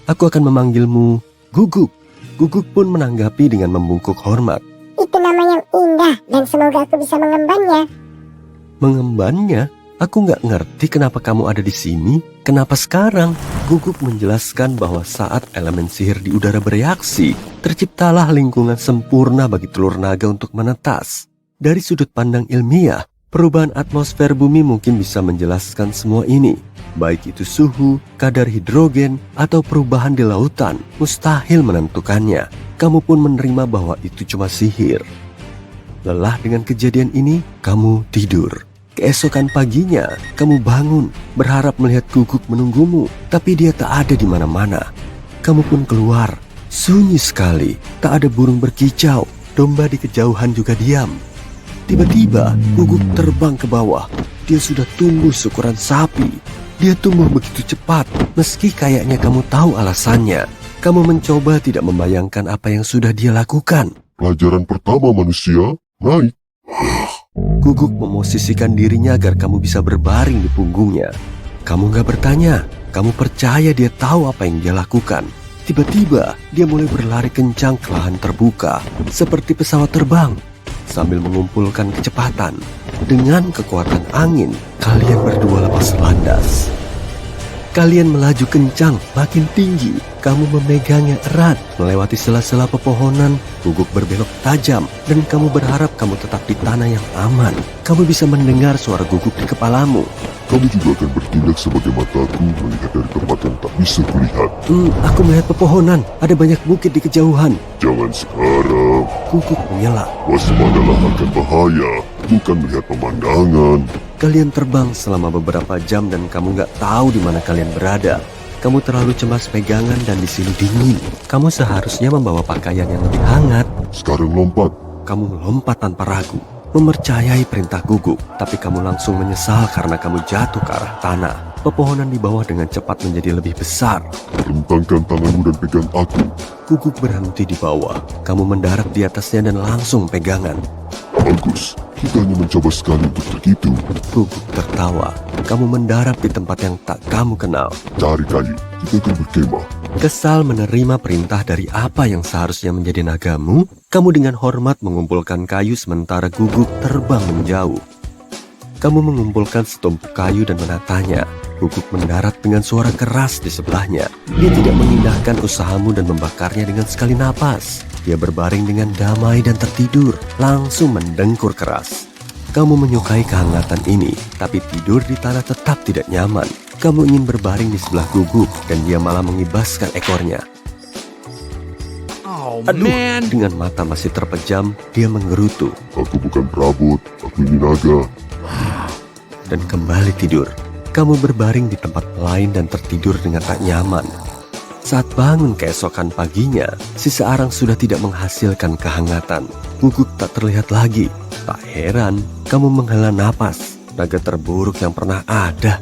Aku akan memanggilmu Guguk. Guguk pun menanggapi dengan membungkuk hormat. Itu nama yang indah dan semoga aku bisa mengembannya. Mengembannya? Aku nggak ngerti kenapa kamu ada di sini. Kenapa sekarang? Guguk menjelaskan bahwa saat elemen sihir di udara bereaksi, terciptalah lingkungan sempurna bagi telur naga untuk menetas. Dari sudut pandang ilmiah, perubahan atmosfer bumi mungkin bisa menjelaskan semua ini. Baik itu suhu, kadar hidrogen, atau perubahan di lautan, mustahil menentukannya. Kamu pun menerima bahwa itu cuma sihir. Lelah dengan kejadian ini, kamu tidur. Keesokan paginya, kamu bangun, berharap melihat Guguk menunggumu, tapi dia tak ada di mana-mana. Kamu pun keluar, sunyi sekali, tak ada burung berkicau, domba di kejauhan juga diam. Tiba-tiba, Guguk terbang ke bawah. Dia sudah tumbuh seukuran sapi. Dia tumbuh begitu cepat, meski kayaknya kamu tahu alasannya. Kamu mencoba tidak membayangkan apa yang sudah dia lakukan. Pelajaran pertama manusia, naik. Guguk memosisikan dirinya agar kamu bisa berbaring di punggungnya. Kamu gak bertanya, kamu percaya dia tahu apa yang dia lakukan. Tiba-tiba, dia mulai berlari kencang ke lahan terbuka, seperti pesawat terbang. Sambil mengumpulkan kecepatan, dengan kekuatan angin, kalian berdua lepas landas. Kalian melaju kencang, makin tinggi. Kamu memegangnya erat, melewati sela-sela pepohonan. Guguk berbelok tajam, dan kamu berharap kamu tetap di tanah yang aman. Kamu bisa mendengar suara guguk di kepalamu. Kamu juga akan bertindak sebagai mataku melihat dari tempat yang tak bisa kulihat. Aku melihat pepohonan. Ada banyak bukit di kejauhan. Jangan sekarang. Guguk mengelak. Waspadalah akan bahaya, bukan melihat pemandangan. Kalian terbang selama beberapa jam dan kamu gak tahu di mana kalian berada. Kamu terlalu cemas pegangan dan di sini dingin. Kamu seharusnya membawa pakaian yang lebih hangat. Sekarang lompat. Kamu melompat tanpa ragu, mempercayai perintah Guguk, tapi kamu langsung menyesal karena kamu jatuh ke arah tanah. Pepohonan di bawah dengan cepat menjadi lebih besar. Rentangkan tanganmu dan pegang aku. Guguk berhenti di bawah. Kamu mendarat di atasnya dan langsung pegangan. Bagus, kita hanya mencoba sekali untuk begitu. Guguk tertawa. Kamu mendarat di tempat yang tak kamu kenal. Cari kayu, kita akan berkemah. Kesal menerima perintah dari apa yang seharusnya menjadi nagamu, kamu dengan hormat mengumpulkan kayu sementara Guguk terbang menjauh. Kamu mengumpulkan setumpuk kayu dan menatanya. Guguk mendarat dengan suara keras di sebelahnya. Dia tidak mengindahkan usahamu dan membakarnya dengan sekali napas. Dia berbaring dengan damai dan tertidur, langsung mendengkur keras. Kamu menyukai kehangatan ini, tapi tidur di tanah tetap tidak nyaman. Kamu ingin berbaring di sebelah Guguk, dan dia malah mengibaskan ekornya. Aduh, dengan mata masih terpejam, dia menggerutu. Aku bukan perabot, aku ini naga. Dan kembali tidur. Kamu berbaring di tempat lain dan tertidur dengan tak nyaman. Saat bangun keesokan paginya, seseorang sudah tidak menghasilkan kehangatan. Guguk tak terlihat lagi. Tak heran, kamu menghela napas. Naga terburuk yang pernah ada.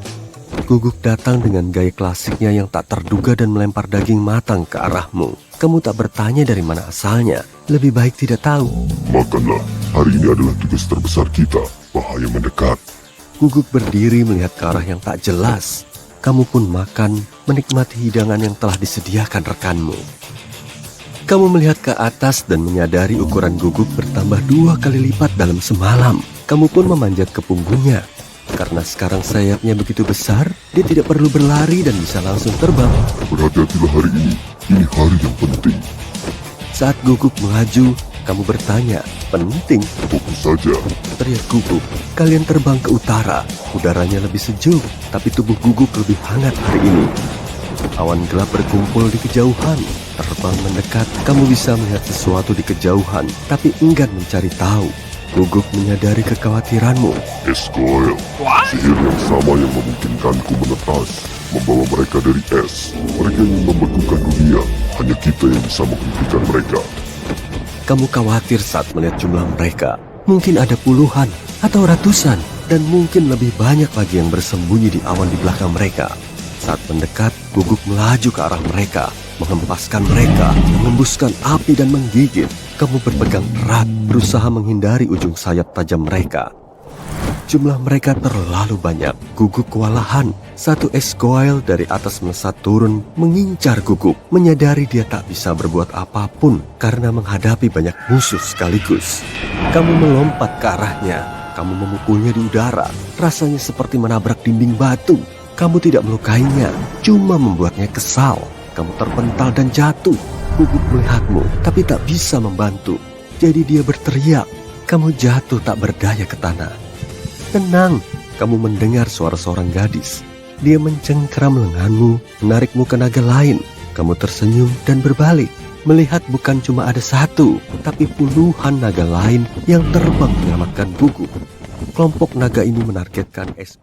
Guguk datang dengan gaya klasiknya yang tak terduga dan melempar daging matang ke arahmu. Kamu tak bertanya dari mana asalnya. Lebih baik tidak tahu. Makanlah, hari ini adalah tugas terbesar kita. Bahaya mendekat. Guguk berdiri melihat ke arah yang tak jelas. Kamu pun makan, menikmati hidangan yang telah disediakan rekanmu. Kamu melihat ke atas dan menyadari ukuran Guguk bertambah 2 kali lipat dalam semalam. Kamu pun memanjat ke punggungnya. Karena sekarang sayapnya begitu besar, dia tidak perlu berlari dan bisa langsung terbang. Berhati-hatilah hari ini hari yang penting. Saat Guguk melaju, kamu bertanya, penting? Fokus saja. Teriak Guguk. Kalian terbang ke utara. Udaranya lebih sejuk, tapi tubuh Guguk lebih hangat hari ini. Awan gelap berkumpul di kejauhan. Terbang mendekat, kamu bisa melihat sesuatu di kejauhan, tapi enggan mencari tahu. Guguk menyadari kekhawatiranmu. Esgoel, sihir yang sama yang memungkinkanku menetas, membawa mereka dari es. Mereka ingin membekukan dunia, hanya kita yang bisa menghentikan mereka. Kamu khawatir saat melihat jumlah mereka. Mungkin ada puluhan atau ratusan, dan mungkin lebih banyak lagi yang bersembunyi di awan di belakang mereka. Saat mendekat, Guguk melaju ke arah mereka, menghempaskan mereka, mengembuskan api dan menggigit. Kamu berpegang erat, berusaha menghindari ujung sayap tajam mereka. Jumlah mereka terlalu banyak. Guguk kewalahan. Satu esgoil dari atas melesat turun, mengincar Guguk. Menyadari dia tak bisa berbuat apapun karena menghadapi banyak musuh sekaligus. Kamu melompat ke arahnya. Kamu memukulnya di udara. Rasanya seperti menabrak dinding batu. Kamu tidak melukainya, cuma membuatnya kesal. Kamu terpental dan jatuh. Guguk melihatmu, tapi tak bisa membantu. Jadi dia berteriak. Kamu jatuh tak berdaya ke tanah. Tenang, kamu mendengar suara seorang gadis. Dia mencengkeram lenganmu, menarikmu ke naga lain. Kamu tersenyum dan berbalik. Melihat bukan cuma ada satu, tapi puluhan naga lain yang terbang menyelamatkan Guguk. Kelompok naga ini menargetkan es.